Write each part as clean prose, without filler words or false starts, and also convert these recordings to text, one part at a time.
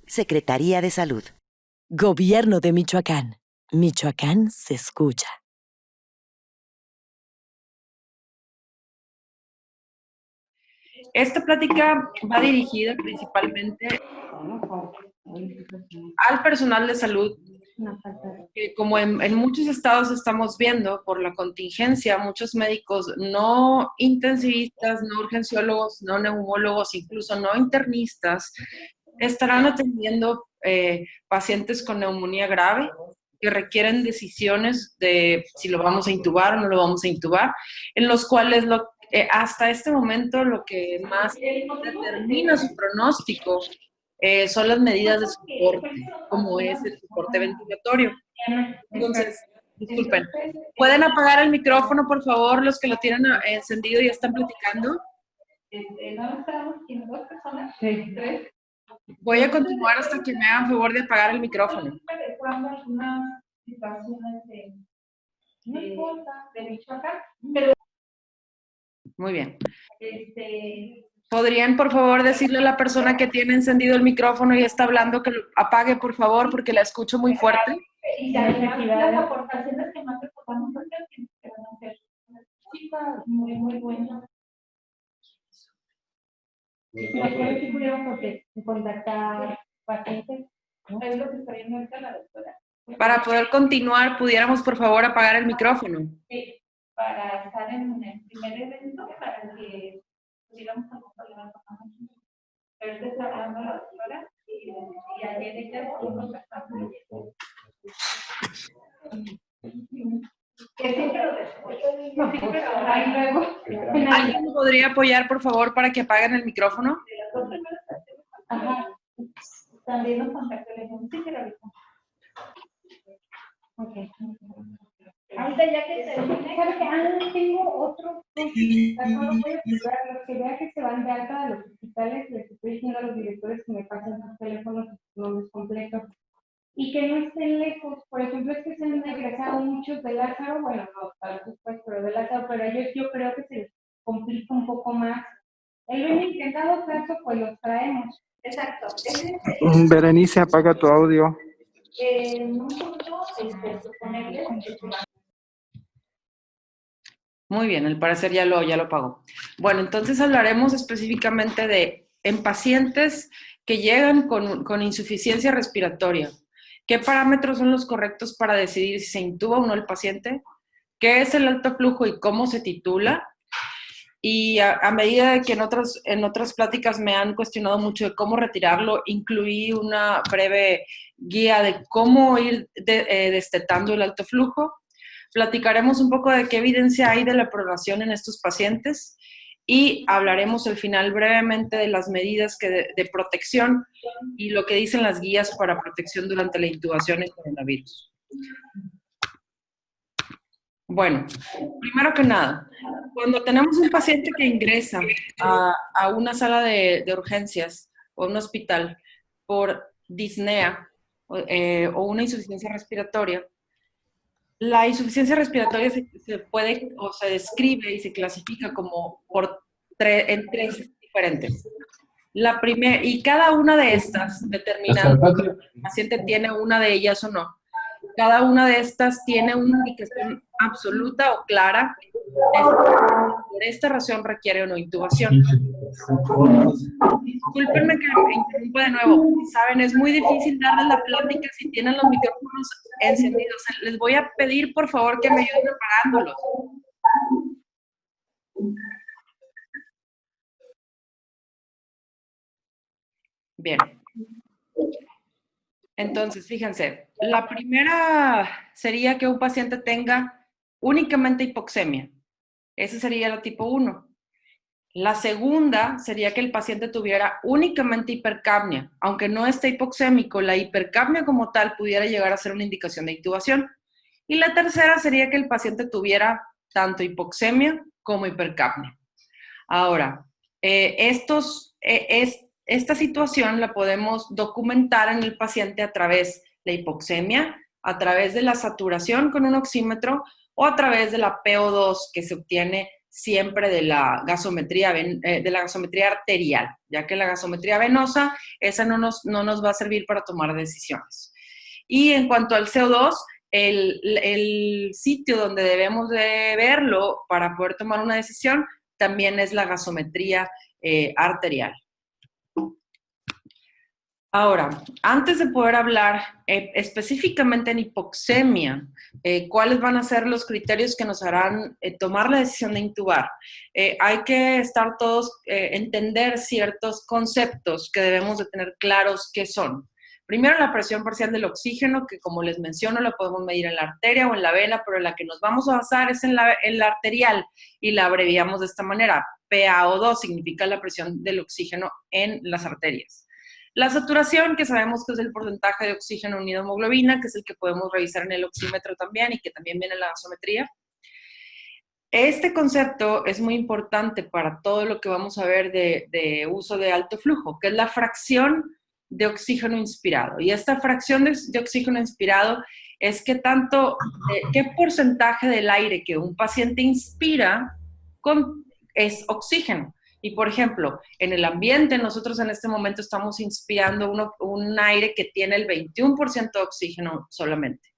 Secretaría de Salud. Gobierno de Michoacán. Michoacán se escucha. Esta plática va dirigida principalmente al personal de salud, que como en muchos estados estamos viendo por la contingencia, muchos médicos no intensivistas, no urgenciólogos, no neumólogos, incluso no internistas, estarán atendiendo pacientes con neumonía grave que requieren decisiones de si lo vamos a intubar o no lo vamos a intubar, en los cuales hasta este momento lo que más determina su pronóstico son las medidas de soporte, como es el soporte ventilatorio. Entonces, disculpen, ¿pueden apagar el micrófono, por favor, los que lo tienen encendido y están platicando? No estamos en dos personas, tres. Voy a continuar hasta que me hagan favor de apagar el micrófono. Algunas situaciones de Michoacán, pero muy bien. ¿Podrían, por favor, decirle a la persona que tiene encendido el micrófono y está hablando que lo apague, por favor, porque la escucho muy fuerte? Y además las aportaciones que más reportamos que van a ser chicas muy buenas. Imagínate si pudiéramos contactar pacientes, es lo que está viendo ahorita la doctora. Para poder continuar, pudiéramos, por favor, apagar el micrófono. Sí, para estar en el primer evento, para que pudiéramos acompañar a pero está hablando la doctora y ayer ella estuvo contactando. Que siempre lo después. No, siempre lo ahí luego. ¿Alguien me podría apoyar, por favor, para que apaguen el micrófono? Ajá. También nos contactó el ejemplo. Sí, pero ahorita. Ok. Ahorita ya que termine, ¿sabes que tengo otro? No voy a explicar, los que vean que se van de alta de los hospitales, les estoy diciendo a los directores que me pasen sus teléfonos y sus nombres completos. Y que no estén lejos, por ejemplo, es que se han egresado muchos de Lázaro, bueno, no tantos pues, pero de Lázaro, pero ellos yo creo que se les complica un poco más. El único en dado caso, pues los traemos. Exacto. Berenice, apaga tu audio. No mucho, ponerle. Muy bien, al parecer ya lo apagó. Bueno, entonces hablaremos específicamente de en pacientes que llegan con insuficiencia respiratoria. ¿Qué parámetros son los correctos para decidir si se intuba o no el paciente? ¿Qué es el alto flujo y cómo se titula? Y a medida de que en otras pláticas me han cuestionado mucho de cómo retirarlo, incluí una breve guía de cómo ir destetando el alto flujo. Platicaremos un poco de qué evidencia hay de la pronación en estos pacientes y hablaremos al final brevemente de las medidas de protección y lo que dicen las guías para protección durante la intubación en coronavirus. Bueno, primero que nada, cuando tenemos un paciente que ingresa a una sala de urgencias o a un hospital por disnea o una insuficiencia respiratoria, la insuficiencia respiratoria se puede o se describe y se clasifica como en tres diferentes. La primera, y cada una de estas determina si el paciente tiene una de ellas o no. Cada una de estas tiene una indicación absoluta o clara. Por esta razón requiere una intubación. Discúlpenme que me interrumpa de nuevo. Saben, es muy difícil darles la plática si tienen los micrófonos encendidos. Les voy a pedir, por favor, que me ayuden apagándolos. Bien. Entonces, fíjense, la primera sería que un paciente tenga únicamente hipoxemia. Ese sería la tipo 1. La segunda sería que el paciente tuviera únicamente hipercapnia. Aunque no esté hipoxémico, la hipercapnia como tal pudiera llegar a ser una indicación de intubación. Y la tercera sería que el paciente tuviera tanto hipoxemia como hipercapnia. Ahora, esta situación la podemos documentar en el paciente a través de la hipoxemia, a través de la saturación con un oxímetro o a través de la PO2 que se obtiene siempre de la gasometría, arterial, ya que la gasometría venosa, esa no nos va a servir para tomar decisiones. Y en cuanto al CO2, el sitio donde debemos de verlo para poder tomar una decisión también es la gasometría arterial. Ahora, antes de poder hablar específicamente en hipoxemia, cuáles van a ser los criterios que nos harán tomar la decisión de intubar, hay que estar todos, entender ciertos conceptos que debemos de tener claros qué son. Primero, la presión parcial del oxígeno, que como les menciono, la podemos medir en la arteria o en la vena, pero en la que nos vamos a basar es en la arterial y la abreviamos de esta manera. PaO2 significa la presión del oxígeno en las arterias. La saturación, que sabemos que es el porcentaje de oxígeno unido a hemoglobina, que es el que podemos revisar en el oxímetro también y que también viene en la gasometría. Este concepto es muy importante para todo lo que vamos a ver de uso de alto flujo, que es la fracción de oxígeno inspirado. Y esta fracción de oxígeno inspirado es qué porcentaje del aire que un paciente inspira es oxígeno. Y, por ejemplo, en el ambiente, nosotros en este momento estamos inspirando un aire que tiene el 21% de oxígeno solamente.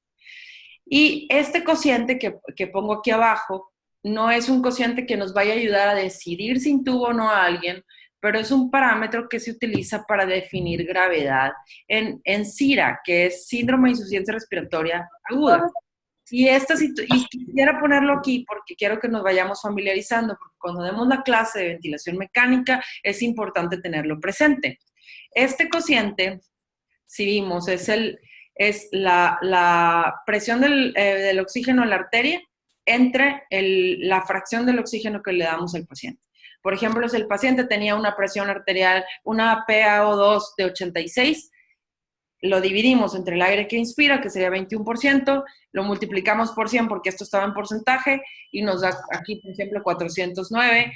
Y este cociente que pongo aquí abajo no es un cociente que nos vaya a ayudar a decidir si intubo o no a alguien, pero es un parámetro que se utiliza para definir gravedad en SIRA, que es síndrome de insuficiencia respiratoria aguda. Y quisiera ponerlo aquí porque quiero que nos vayamos familiarizando, porque cuando demos la clase de ventilación mecánica es importante tenerlo presente. Este cociente, si vimos, es la presión del oxígeno en la arteria entre la fracción del oxígeno que le damos al paciente. Por ejemplo, si el paciente tenía una presión arterial, una PaO2 de 86, lo dividimos entre el aire que inspira, que sería 21%, lo multiplicamos por 100 porque esto estaba en porcentaje y nos da aquí, por ejemplo, 409.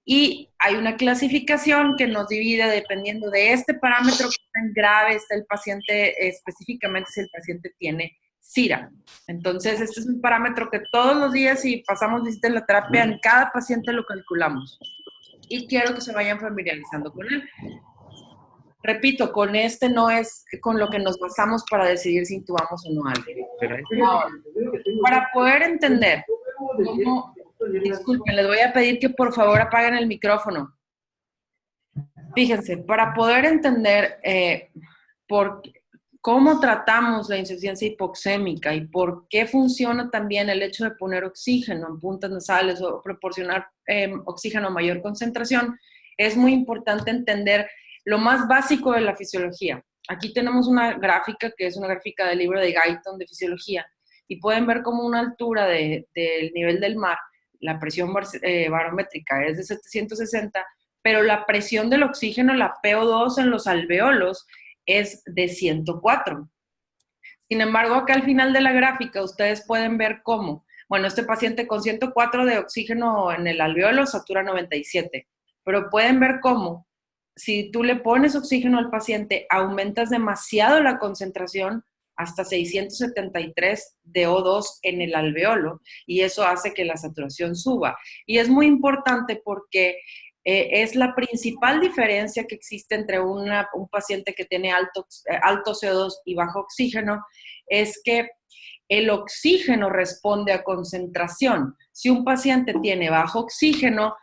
Y hay una clasificación que nos divide dependiendo de este parámetro, que tan grave está el paciente, específicamente si el paciente tiene SIRA. Entonces, este es un parámetro que todos los días, si pasamos visita en la terapia, en cada paciente lo calculamos. Y quiero que se vayan familiarizando con él. Repito, con este no es con lo que nos basamos para decidir si intubamos o no a alguien. Ahora, para poder entender cómo... Disculpen, les voy a pedir que por favor apaguen el micrófono. Fíjense, para poder entender cómo tratamos la insuficiencia hipoxémica y por qué funciona también el hecho de poner oxígeno en puntas nasales o proporcionar oxígeno a mayor concentración, es muy importante entender lo más básico de la fisiología. Aquí tenemos una gráfica que es una gráfica del libro de Guyton de fisiología y pueden ver como una altura del nivel del mar, la presión barométrica es de 760, pero la presión del oxígeno, la PO2 en los alveolos, es de 104. Sin embargo, acá al final de la gráfica ustedes pueden ver cómo, bueno, este paciente con 104 de oxígeno en el alveolo satura 97, pero pueden ver cómo si tú le pones oxígeno al paciente, aumentas demasiado la concentración hasta 673 de O2 en el alveolo y eso hace que la saturación suba. Y es muy importante porque es la principal diferencia que existe entre un paciente que tiene alto CO2 y bajo oxígeno, es que el oxígeno responde a concentración. Si un paciente tiene bajo oxígeno,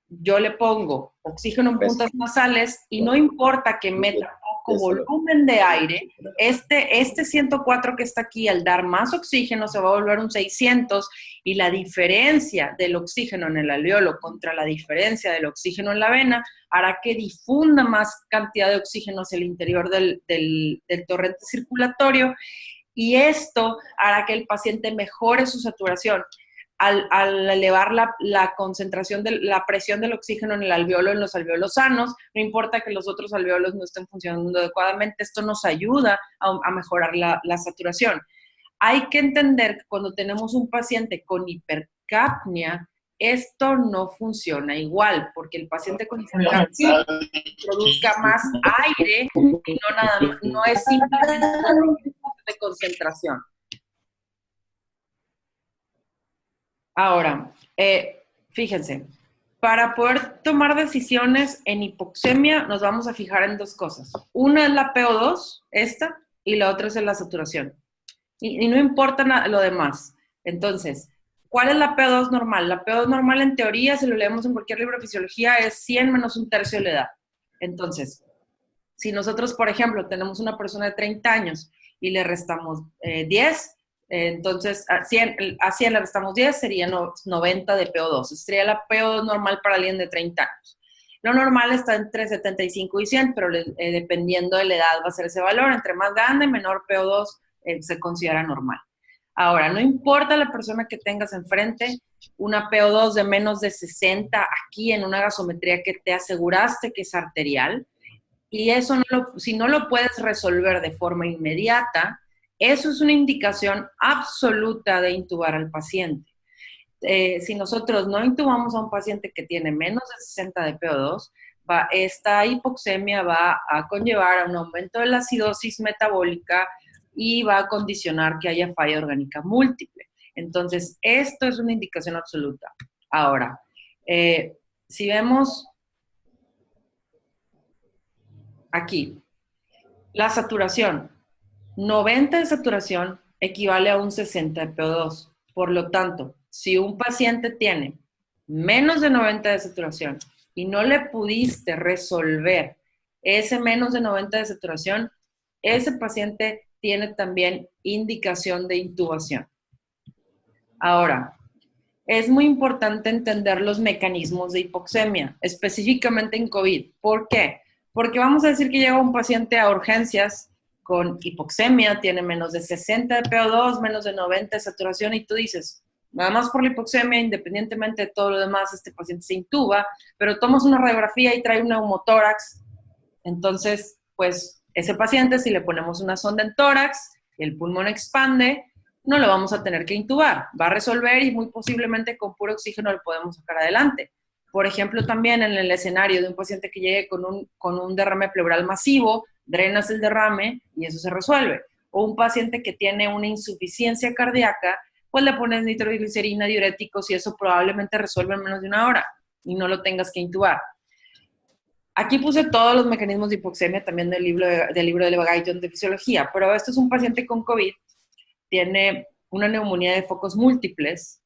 yo le pongo oxígeno en puntas nasales y no importa que meta poco volumen de aire, este 104 que está aquí, al dar más oxígeno, se va a volver un 600 y la diferencia del oxígeno en el alveolo contra la diferencia del oxígeno en la vena hará que difunda más cantidad de oxígeno hacia el interior del torrente circulatorio y esto hará que el paciente mejore su saturación. Al elevar la concentración de la presión del oxígeno en el alveolo, en los alveolos sanos, no importa que los otros alveolos no estén funcionando adecuadamente, esto nos ayuda a mejorar la saturación. Hay que entender que cuando tenemos un paciente con hipercapnia, esto no funciona igual, porque el paciente con hipercapnia produzca más aire y no es simplemente de concentración. Ahora, Fíjense, para poder tomar decisiones en hipoxemia nos vamos a fijar en dos cosas. Una es la PO2, esta, y la otra es la saturación. Y no importa lo demás. Entonces, ¿cuál es la PO2 normal? La PO2 normal, en teoría, si lo leemos en cualquier libro de fisiología, es 100 menos un tercio de la edad. Entonces, si nosotros, por ejemplo, tenemos una persona de 30 años y le restamos 10, entonces a 100 le restamos 10, sería 90 de PO2. Sería la PO2 normal para alguien de 30 años. Lo normal está entre 75 y 100, pero dependiendo de la edad va a ser ese valor. Entre más grande, menor PO2 se considera normal. Ahora, no importa la persona que tengas enfrente, una PO2 de menos de 60 aquí en una gasometría que te aseguraste que es arterial, y eso si no lo puedes resolver de forma inmediata, eso es una indicación absoluta de intubar al paciente. Si nosotros no intubamos a un paciente que tiene menos de 60 de PO2, esta hipoxemia va a conllevar a un aumento de la acidosis metabólica y va a condicionar que haya falla orgánica múltiple. Entonces, esto es una indicación absoluta. Ahora, si vemos aquí, la saturación, 90 de saturación equivale a un 60 de PO2. Por lo tanto, si un paciente tiene menos de 90 de saturación y no le pudiste resolver ese menos de 90 de saturación, ese paciente tiene también indicación de intubación. Ahora, es muy importante entender los mecanismos de hipoxemia, específicamente en COVID. ¿Por qué? Porque vamos a decir que llega un paciente a urgencias con hipoxemia, tiene menos de 60 de PO2, menos de 90 de saturación, y tú dices, nada más por la hipoxemia, independientemente de todo lo demás, este paciente se intuba, pero tomas una radiografía y trae un neumotórax. Entonces, pues, ese paciente, si le ponemos una sonda en tórax, el pulmón expande, no lo vamos a tener que intubar. Va a resolver y muy posiblemente con puro oxígeno lo podemos sacar adelante. Por ejemplo, también en el escenario de un paciente que llegue con un derrame pleural masivo, drenas el derrame y eso se resuelve. O un paciente que tiene una insuficiencia cardíaca, pues le pones nitroglicerina, diuréticos y eso probablemente resuelve en menos de una hora y no lo tengas que intubar. Aquí puse todos los mecanismos de hipoxemia también del libro de Levagatón de fisiología, pero esto es un paciente con COVID, tiene una neumonía de focos múltiples.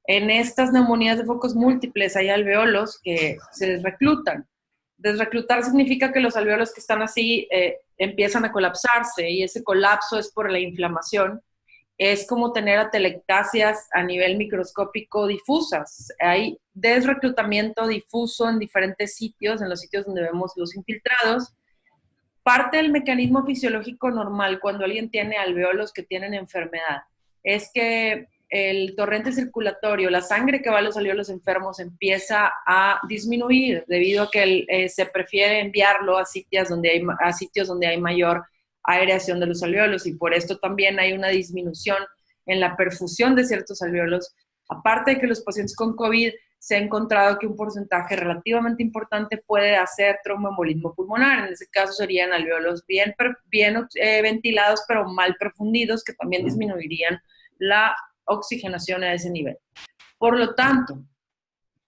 En estas neumonías de focos múltiples hay alveolos que se desreclutan. Desreclutar significa que los alveolos que están así empiezan a colapsarse y ese colapso es por la inflamación. Es como tener atelectasias a nivel microscópico difusas. Hay desreclutamiento difuso en diferentes sitios, en los sitios donde vemos los infiltrados. Parte del mecanismo fisiológico normal cuando alguien tiene alveolos que tienen enfermedad es que el torrente circulatorio, la sangre que va a los alveolos enfermos empieza a disminuir debido a que se prefiere enviarlo a sitios donde hay mayor aireación de los alveolos y por esto también hay una disminución en la perfusión de ciertos alveolos. Aparte de que los pacientes con COVID se ha encontrado que un porcentaje relativamente importante puede hacer tromboembolismo pulmonar. En ese caso serían alveolos bien ventilados, pero mal perfundidos, que también disminuirían la oxigenación a ese nivel. Por lo tanto,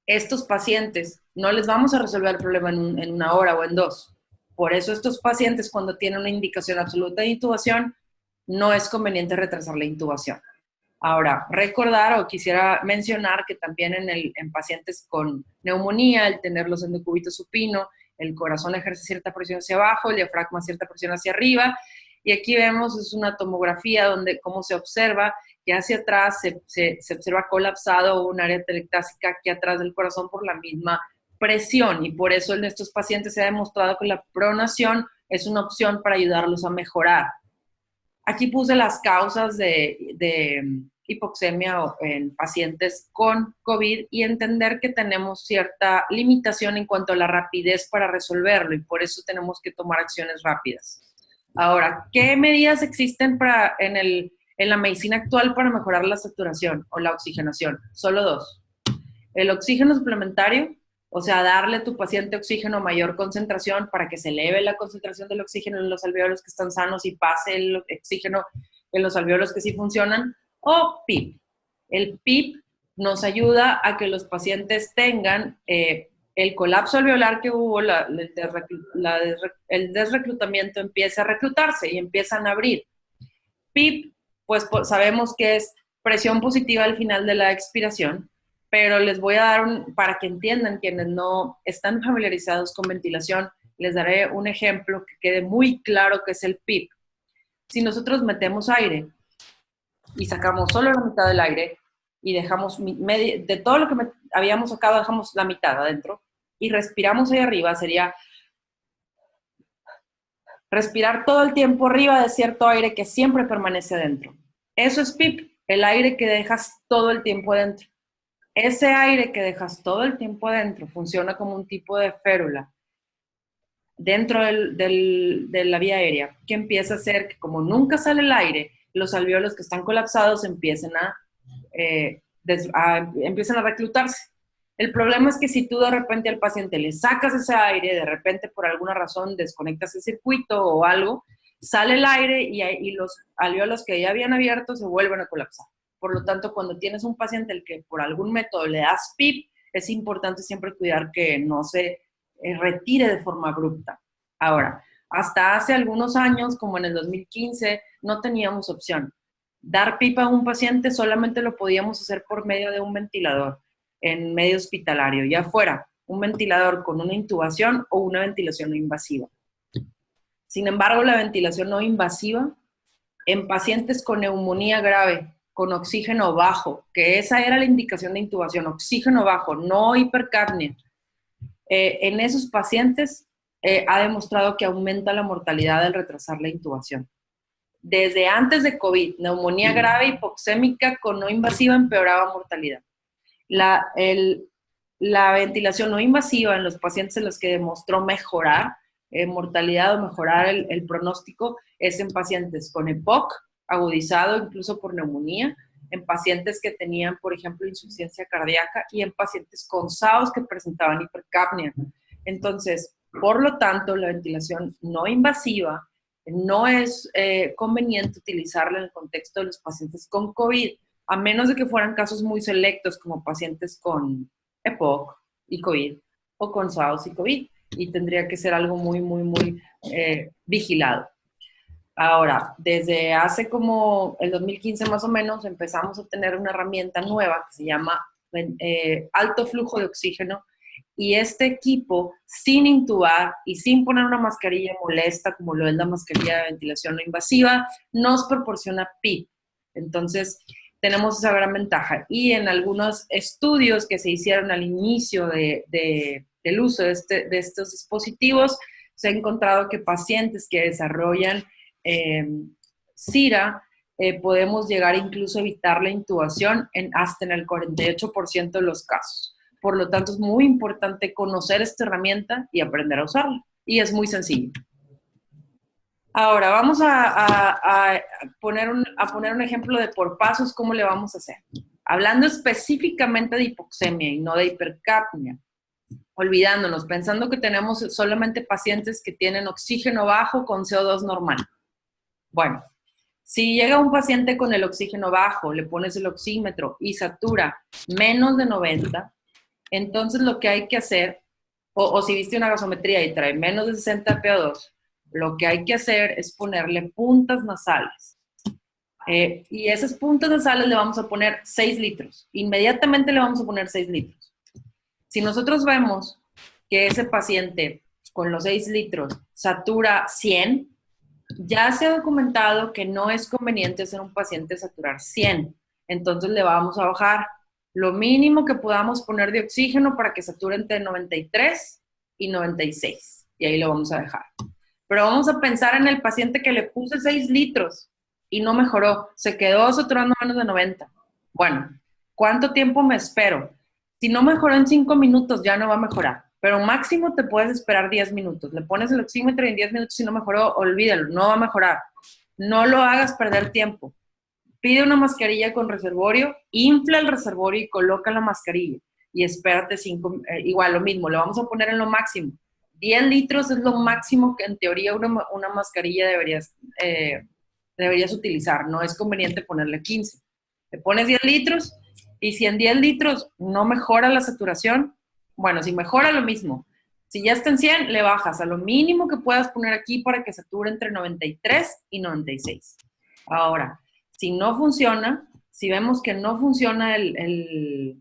estos pacientes no les vamos a resolver el problema en una hora o en dos. Por eso estos pacientes, cuando tienen una indicación absoluta de intubación, no es conveniente retrasar la intubación. Ahora, recordar o quisiera mencionar que también en pacientes con neumonía, el tener los endocúbitos supino, el corazón ejerce cierta presión hacia abajo, el diafragma cierta presión hacia arriba, y aquí vemos, es una tomografía donde cómo se observa que hacia atrás se observa colapsado un área atelectásica aquí atrás del corazón por la misma presión, y por eso en estos pacientes se ha demostrado que la pronación es una opción para ayudarlos a mejorar. Aquí puse las causas de hipoxemia en pacientes con COVID y entender que tenemos cierta limitación en cuanto a la rapidez para resolverlo y por eso tenemos que tomar acciones rápidas. Ahora, ¿qué medidas existen en la medicina actual para mejorar la saturación o la oxigenación? Solo dos. El oxígeno suplementario, o sea, darle a tu paciente oxígeno a mayor concentración para que se eleve la concentración del oxígeno en los alveolos que están sanos y pase el oxígeno en los alveolos que sí funcionan, o PIP. El PIP nos ayuda a que los pacientes tengan el colapso alveolar que hubo, el desreclutamiento empieza a reclutarse y empiezan a abrir. PIP, pues sabemos que es presión positiva al final de la expiración, pero les voy a dar para que entiendan quienes no están familiarizados con ventilación, les daré un ejemplo que quede muy claro que es el PIP. Si nosotros metemos aire y sacamos solo la mitad del aire y dejamos de todo lo que habíamos sacado, dejamos la mitad adentro y respiramos ahí arriba, sería respirar todo el tiempo arriba de cierto aire que siempre permanece adentro. Eso es PIP, el aire que dejas todo el tiempo adentro. Ese aire que dejas todo el tiempo adentro funciona como un tipo de férula dentro de la vía aérea, que empieza a hacer que como nunca sale el aire, los alvéolos que están colapsados empiecen empiezan a reclutarse. El problema es que si tú de repente al paciente le sacas ese aire, de repente por alguna razón desconectas el circuito o algo, sale el aire y los alvéolos que ya habían abierto se vuelven a colapsar. Por lo tanto, cuando tienes un paciente al que por algún método le das PIP, es importante siempre cuidar que no se retire de forma abrupta. Ahora, hasta hace algunos años, como en el 2015, no teníamos opción. Dar PIP a un paciente solamente lo podíamos hacer por medio de un ventilador en medio hospitalario, ya fuera un ventilador con una intubación o una ventilación no invasiva. Sin embargo, la ventilación no invasiva en pacientes con neumonía grave, con oxígeno bajo, que esa era la indicación de intubación, oxígeno bajo, no hipercapnia, en esos pacientes ha demostrado que aumenta la mortalidad al retrasar la intubación. Desde antes de COVID, neumonía grave hipoxémica con no invasiva empeoraba mortalidad. La ventilación no invasiva en los pacientes en los que demostró mejorar mortalidad o mejorar el pronóstico es en pacientes con EPOC agudizado incluso por neumonía, en pacientes que tenían, por ejemplo, insuficiencia cardíaca y en pacientes con SAOS que presentaban hipercapnia. Entonces, por lo tanto, la ventilación no invasiva no es conveniente utilizarla en el contexto de los pacientes con COVID, a menos de que fueran casos muy selectos como pacientes con EPOC y COVID o con SAOS y COVID, y tendría que ser algo muy, muy, muy vigilado. Ahora, desde hace como el 2015 más o menos, empezamos a tener una herramienta nueva que se llama alto flujo de oxígeno, y este equipo, sin intubar y sin poner una mascarilla molesta, como lo es la mascarilla de ventilación no invasiva, nos proporciona PIP. Entonces, tenemos esa gran ventaja. Y en algunos estudios que se hicieron al inicio del uso de estos dispositivos, se ha encontrado que pacientes que desarrollan SIRA, podemos llegar incluso a evitar la intubación hasta en el 48% de los casos. Por lo tanto, es muy importante conocer esta herramienta y aprender a usarla. Y es muy sencillo. Ahora, vamos a poner un ejemplo de por pasos cómo le vamos a hacer. Hablando específicamente de hipoxemia y no de hipercapnia. Olvidándonos, pensando que tenemos solamente pacientes que tienen oxígeno bajo con CO2 normal. Bueno, si llega un paciente con el oxígeno bajo, le pones el oxímetro y satura menos de 90, entonces lo que hay que hacer, o si viste una gasometría y trae menos de 60 PO2, lo que hay que hacer es ponerle puntas nasales. Y esas puntas nasales le vamos a poner 6 litros. Inmediatamente le vamos a poner 6 litros. Si nosotros vemos que ese paciente con los 6 litros satura 100, ya se ha documentado que no es conveniente hacer un paciente saturar 100. Entonces le vamos a bajar lo mínimo que podamos poner de oxígeno para que sature entre 93 y 96. Y ahí lo vamos a dejar. Pero vamos a pensar en el paciente que le puse 6 litros y no mejoró. Se quedó saturando menos de 90. Bueno, ¿cuánto tiempo me espero? Si no mejoró en 5 minutos, ya no va a mejorar. Pero máximo te puedes esperar 10 minutos. Le pones el oxímetro y en 10 minutos si no mejoró, olvídalo, no va a mejorar. No lo hagas perder tiempo. Pide una mascarilla con reservorio, infla el reservorio y coloca la mascarilla. Y espérate 5, igual lo mismo, lo vamos a poner en lo máximo. 10 litros es lo máximo que en teoría una mascarilla deberías utilizar. No es conveniente ponerle 15. Le pones 10 litros Y si en 10 litros no mejora la saturación, bueno, si mejora lo mismo. Si ya está en 100, le bajas a lo mínimo que puedas poner aquí para que sature entre 93 y 96. Ahora, si no funciona, si vemos que no funciona que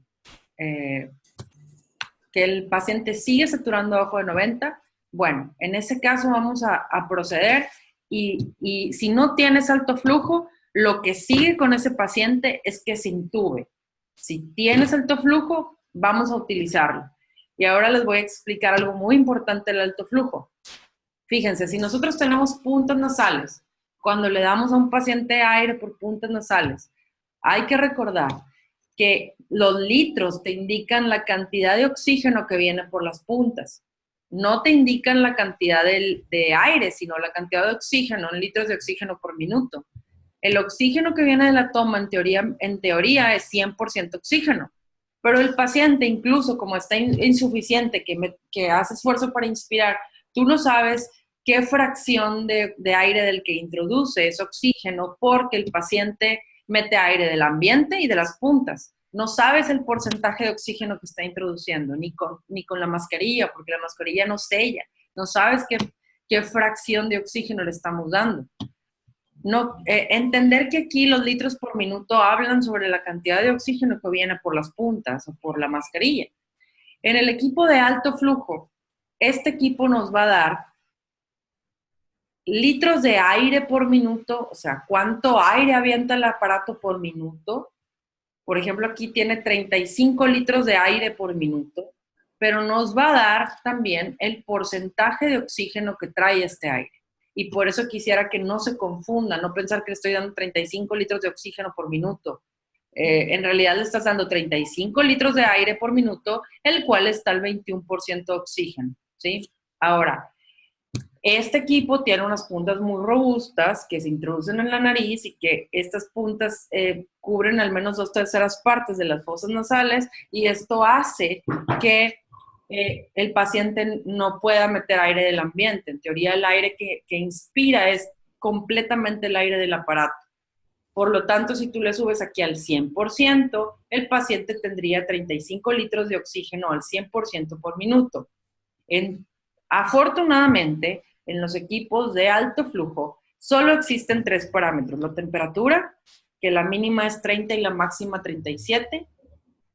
el paciente sigue saturando abajo de 90, bueno, en ese caso vamos a proceder y si no tienes alto flujo, lo que sigue con ese paciente es que se intube. Si tienes alto flujo, vamos a utilizarlo. Y ahora les voy a explicar algo muy importante del alto flujo. Fíjense, si nosotros tenemos puntas nasales, cuando le damos a un paciente aire por puntas nasales, hay que recordar que los litros te indican la cantidad de oxígeno que viene por las puntas. No te indican la cantidad de aire, sino la cantidad de oxígeno, en litros de oxígeno por minuto. El oxígeno que viene de la toma, en teoría es 100% oxígeno. Pero el paciente, incluso como está insuficiente, que hace esfuerzo para inspirar, tú no sabes qué fracción de aire del que introduce es oxígeno, porque el paciente mete aire del ambiente y de las puntas. No sabes el porcentaje de oxígeno que está introduciendo, ni con la mascarilla, porque la mascarilla no sella. No sabes qué fracción de oxígeno le estamos dando. No, entender que aquí los litros por minuto hablan sobre la cantidad de oxígeno que viene por las puntas o por la mascarilla. En el equipo de alto flujo, este equipo nos va a dar litros de aire por minuto, o sea, cuánto aire avienta el aparato por minuto. Por ejemplo, aquí tiene 35 litros de aire por minuto, pero nos va a dar también el porcentaje de oxígeno que trae este aire. Y por eso quisiera que no se confunda, no pensar que le estoy dando 35 litros de oxígeno por minuto. En realidad le estás dando 35 litros de aire por minuto, el cual está al 21% de oxígeno, ¿sí? Ahora, este equipo tiene unas puntas muy robustas que se introducen en la nariz y que estas puntas cubren al menos 2/3 partes de las fosas nasales y esto hace que el paciente no pueda meter aire del ambiente. En teoría, el aire que inspira es completamente el aire del aparato. Por lo tanto, si tú le subes aquí al 100%, el paciente tendría 35 litros de oxígeno al 100% por minuto. Afortunadamente, en los equipos de alto flujo, solo existen 3 parámetros. La temperatura, que la mínima es 30 y la máxima 37.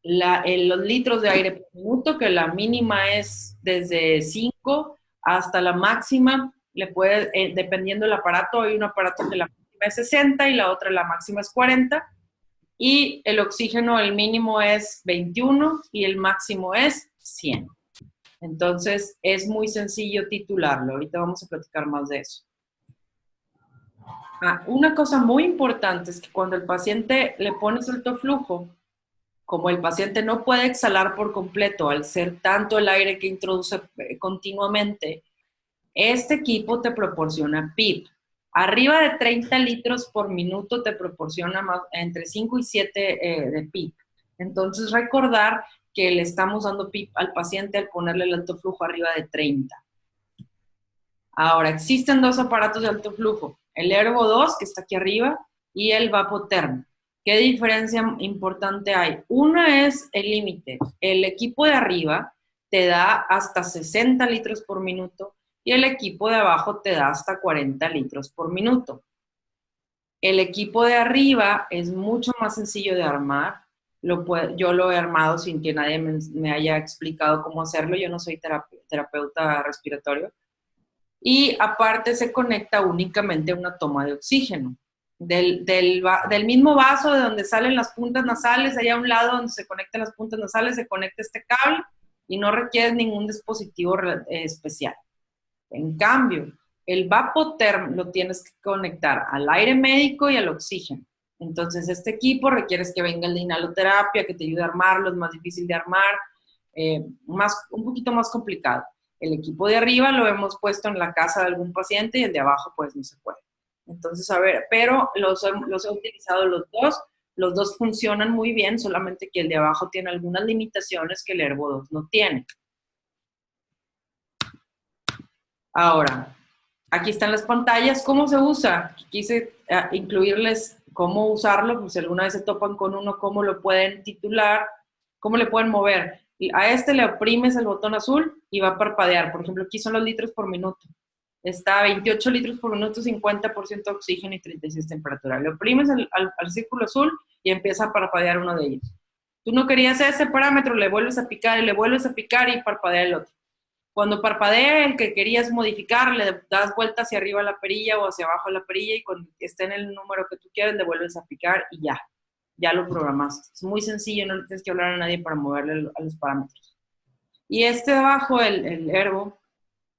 Los litros de aire por minuto, que la mínima es desde 5 hasta la máxima, dependiendo del aparato, hay un aparato que la mínima es 60 y la otra, la máxima es 40, y el oxígeno, el mínimo es 21 y el máximo es 100. Entonces, es muy sencillo titularlo. Ahorita vamos a platicar más de eso. Una cosa muy importante es que cuando el paciente le pones alto flujo, como el paciente no puede exhalar por completo al ser tanto el aire que introduce continuamente, este equipo te proporciona PIP. Arriba de 30 litros por minuto te proporciona entre 5 y 7 de PIP. Entonces, recordar que le estamos dando PIP al paciente al ponerle el alto flujo arriba de 30. Ahora, existen 2 aparatos de alto flujo, el Ergo 2, que está aquí arriba, y el Vapotherm. ¿Qué diferencia importante hay? Una es el límite. El equipo de arriba te da hasta 60 litros por minuto y el equipo de abajo te da hasta 40 litros por minuto. El equipo de arriba es mucho más sencillo de armar. Yo lo he armado sin que nadie me haya explicado cómo hacerlo. Yo no soy terapeuta respiratorio. Y aparte se conecta únicamente a una toma de oxígeno. Del mismo vaso de donde salen las puntas nasales, allá a un lado donde se conectan las puntas nasales, se conecta este cable y no requiere ningún dispositivo especial. En cambio, el Vapotherm lo tienes que conectar al aire médico y al oxígeno. Entonces, este equipo requieres que venga el de inhaloterapia, que te ayude a armarlo, es más difícil de armar, un poquito más complicado. El equipo de arriba lo hemos puesto en la casa de algún paciente y el de abajo pues no se puede. Entonces, a ver, pero los he utilizado los dos funcionan muy bien, solamente que el de abajo tiene algunas limitaciones que el Ergo 2 no tiene. Ahora, aquí están las pantallas. ¿Cómo se usa? Quise incluirles ¿Cómo usarlo? Pues si alguna vez se topan con uno, ¿cómo lo pueden titular? ¿Cómo le pueden mover? Y a este le oprimes el botón azul y va a parpadear. Por ejemplo, aquí son los litros por minuto. Está a 28 litros por minuto, 50% oxígeno y 36 temperatura. Le oprimes al círculo azul y empieza a parpadear uno de ellos. Tú no querías ese parámetro, le vuelves a picar y le vuelves a picar y parpadea el otro. Cuando parpadea el que querías modificar, le das vuelta hacia arriba a la perilla o hacia abajo a la perilla y cuando esté en el número que tú quieres, le vuelves a picar y ya lo programaste. Es muy sencillo, no le tienes que hablar a nadie para moverle a los parámetros. Y este de abajo, el Ergo,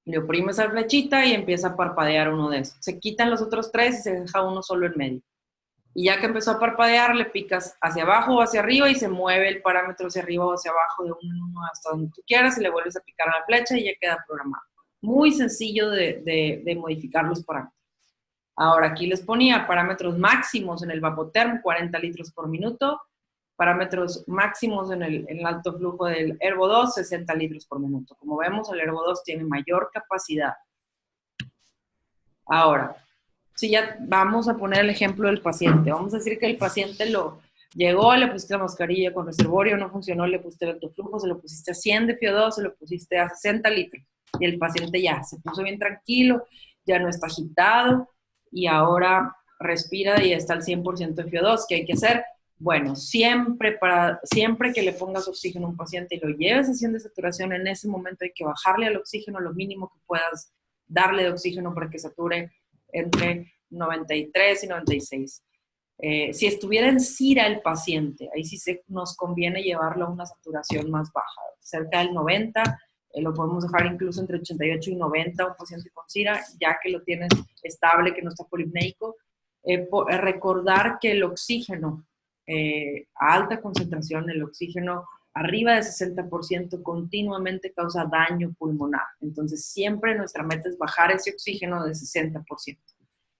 le oprimes a la flechita y empieza a parpadear uno de esos. Se quitan los otros tres y se deja uno solo en medio. Y ya que empezó a parpadear, le picas hacia abajo o hacia arriba y se mueve el parámetro hacia arriba o hacia abajo de uno en uno hasta donde tú quieras y le vuelves a picar a la flecha y ya queda programado. Muy sencillo de modificar los parámetros. Ahora, aquí les ponía parámetros máximos en el Vapotherm, 40 litros por minuto. Parámetros máximos en el alto flujo del Ergo 2, 60 litros por minuto. Como vemos, el Ergo 2 tiene mayor capacidad. Ahora, si ya vamos a poner el ejemplo del paciente. Vamos a decir que el paciente llegó, le pusiste la mascarilla con reservorio, no funcionó, le pusiste el alto flujo, se lo pusiste a 100 de FiO2, se lo pusiste a 60 litros. Y el paciente ya se puso bien tranquilo, ya no está agitado y ahora respira y está al 100% de FiO2. ¿Qué hay que hacer? Bueno, siempre que le pongas oxígeno a un paciente y lo lleves a 100 de saturación, en ese momento hay que bajarle al oxígeno lo mínimo que puedas darle de oxígeno para que sature entre 93 y 96. Si estuviera en CIRA el paciente, ahí sí nos conviene llevarlo a una saturación más baja, cerca del 90, lo podemos dejar incluso entre 88 y 90 un paciente con CIRA, ya que lo tienes estable, que no está polipneico. Recordar que el oxígeno a alta concentración, el oxígeno arriba de 60% continuamente causa daño pulmonar. Entonces, siempre nuestra meta es bajar ese oxígeno de 60%.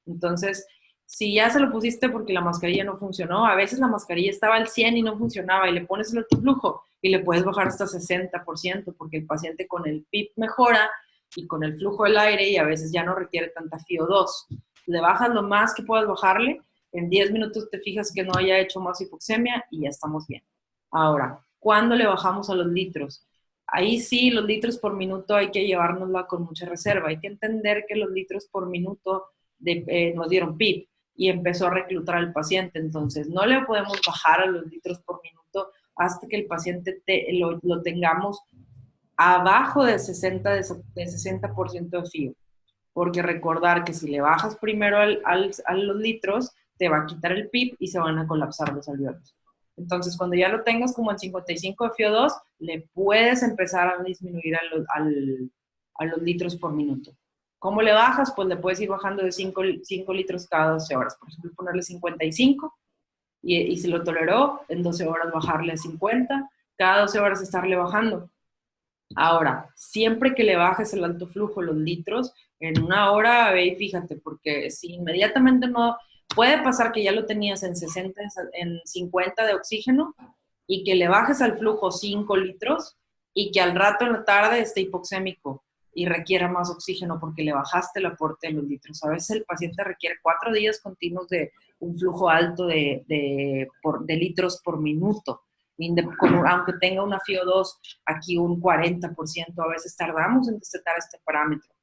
Entonces, si ya se lo pusiste porque la mascarilla no funcionó, a veces la mascarilla estaba al 100 y no funcionaba y le pones el alto flujo y le puedes bajar hasta 60% porque el paciente con el PIP mejora y con el flujo del aire y a veces ya no requiere tanta FiO2. Le bajas lo más que puedas bajarle, en 10 minutos te fijas que no haya hecho más hipoxemia y ya estamos bien. Ahora, ¿cuándo le bajamos a los litros? Ahí sí, los litros por minuto hay que llevárnosla con mucha reserva. Hay que entender que los litros por minuto nos dieron PIP y empezó a reclutar al paciente. Entonces, no le podemos bajar a los litros por minuto hasta que el paciente lo tengamos abajo de 60% de FiO. Porque recordar que si le bajas primero a los litros, te va a quitar el PIP y se van a colapsar los alveolos. Entonces, cuando ya lo tengas como en 55 de FiO2, le puedes empezar a disminuir a los litros por minuto. ¿Cómo le bajas? Pues le puedes ir bajando de 5 litros cada 12 horas. Por ejemplo, ponerle 55 y si lo toleró, en 12 horas bajarle a 50, cada 12 horas estarle bajando. Ahora, siempre que le bajes el alto flujo, los litros, en una hora, ve y fíjate, porque si inmediatamente no... Puede pasar que ya lo tenías en 60, en 50 de oxígeno y que le bajes al flujo 5 litros y que al rato en la tarde esté hipoxémico y requiera más oxígeno porque le bajaste el aporte de los litros. A veces el paciente requiere 4 días continuos de un flujo alto de litros por minuto. Aunque tenga una FiO2 aquí un 40%, a veces tardamos en destetar este parámetro.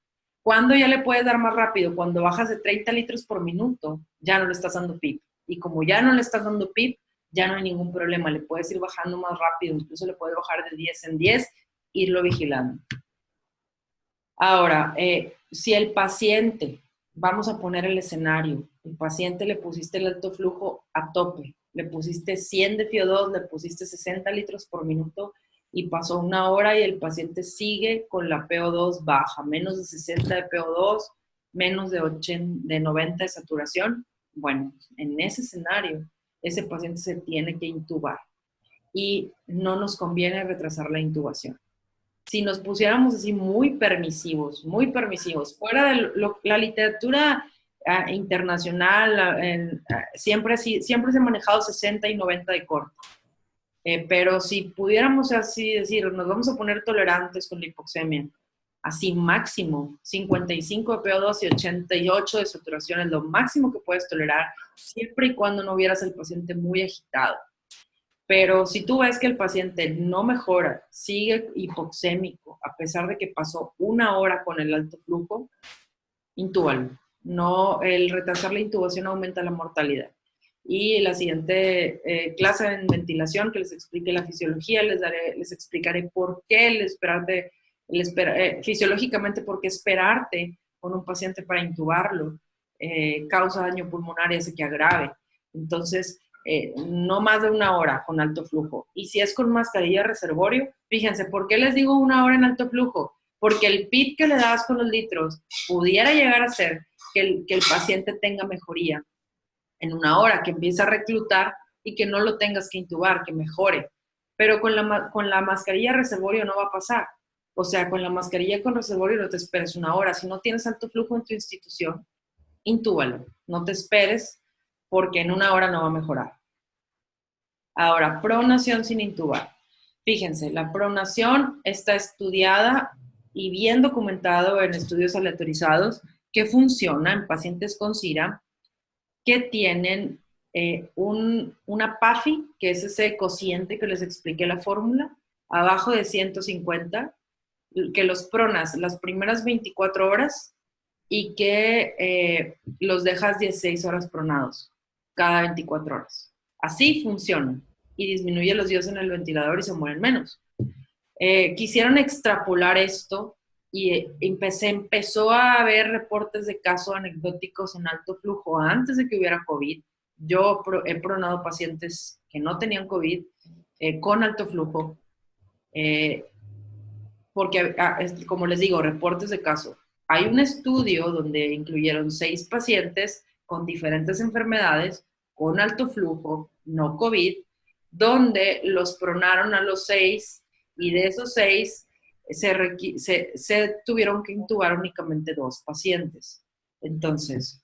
¿Cuándo ya le puedes dar más rápido? Cuando bajas de 30 litros por minuto, ya no le estás dando PIP. Y como ya no le estás dando PIP, ya no hay ningún problema. Le puedes ir bajando más rápido. Incluso le puedes bajar de 10 en 10, irlo vigilando. Ahora, si el paciente, vamos a poner el escenario, el paciente le pusiste el alto flujo a tope, le pusiste 100 de FiO2, le pusiste 60 litros por minuto, y pasó una hora y el paciente sigue con la PO2 baja, menos de 60 de PO2, menos de 90 de saturación. Bueno, en ese escenario, ese paciente se tiene que intubar y no nos conviene retrasar la intubación. Si nos pusiéramos así muy permisivos, fuera de la literatura internacional, siempre se ha manejado 60 y 90 de corte. Pero si pudiéramos así decir, nos vamos a poner tolerantes con la hipoxemia, así máximo, 55 de PO2 y 88 de saturación es lo máximo que puedes tolerar siempre y cuando no vieras al paciente muy agitado. Pero si tú ves que el paciente no mejora, sigue hipoxémico, a pesar de que pasó 1 hora con el alto flujo, intúbalo. No, el retrasar la intubación aumenta la mortalidad. Y la siguiente clase en ventilación, que les explique la fisiología, les explicaré por qué fisiológicamente, por qué esperarte con un paciente para intubarlo causa daño pulmonar y hace que agrave. Entonces, no más de 1 hora con alto flujo. Y si es con mascarilla de reservorio, fíjense, ¿por qué les digo 1 hora en alto flujo? Porque el PIP que le das con los litros pudiera llegar a ser que el paciente tenga mejoría en 1 hora, que empiece a reclutar y que no lo tengas que intubar, que mejore. Pero con la mascarilla de reservorio no va a pasar. O sea, con la mascarilla con reservorio no te esperes 1 hora. Si no tienes alto flujo en tu institución, intúbalo. No te esperes porque en 1 hora no va a mejorar. Ahora, pronación sin intubar. Fíjense, la pronación está estudiada y bien documentado en estudios aleatorizados que funciona en pacientes con SIRA que tienen una PAFI, que es ese cociente que les expliqué la fórmula, abajo de 150, que los pronas las primeras 24 horas y que los dejas 16 horas pronados cada 24 horas. Así funciona y disminuye los días en el ventilador y se mueren menos. Quisieron extrapolar esto y empezó a haber reportes de casos anecdóticos en alto flujo antes de que hubiera COVID. Yo he pronado pacientes que no tenían COVID con alto flujo, porque, como les digo, reportes de caso. Hay un estudio donde incluyeron 6 pacientes con diferentes enfermedades, con alto flujo, no COVID, donde los pronaron a los 6 y de esos 6 se tuvieron que intubar únicamente 2 pacientes. Entonces,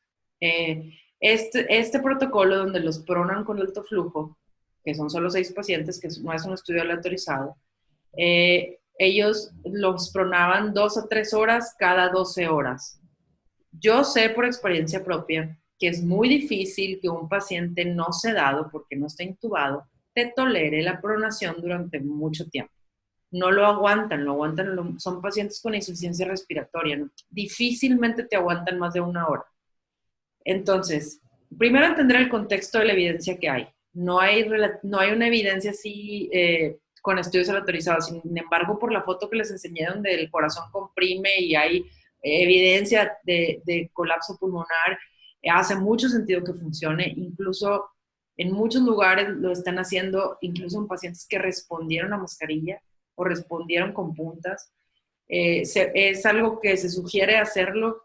este protocolo donde los pronan con alto flujo, que son solo 6 pacientes, que no es un estudio aleatorizado, ellos los pronaban 2 a 3 horas cada 12 horas. Yo sé por experiencia propia que es muy difícil que un paciente no sedado, porque no está intubado, te tolere la pronación durante mucho tiempo. No lo aguantan, son pacientes con insuficiencia respiratoria, ¿no? Difícilmente te aguantan más de 1 hora. Entonces, primero entender el contexto de la evidencia que hay. No hay una evidencia así con estudios aleatorizados. Sin embargo, por la foto que les enseñé donde el corazón comprime y hay evidencia de colapso pulmonar, hace mucho sentido que funcione. Incluso en muchos lugares lo están haciendo, incluso en pacientes que respondieron a mascarilla o respondieron con puntas. Es algo que se sugiere hacerlo.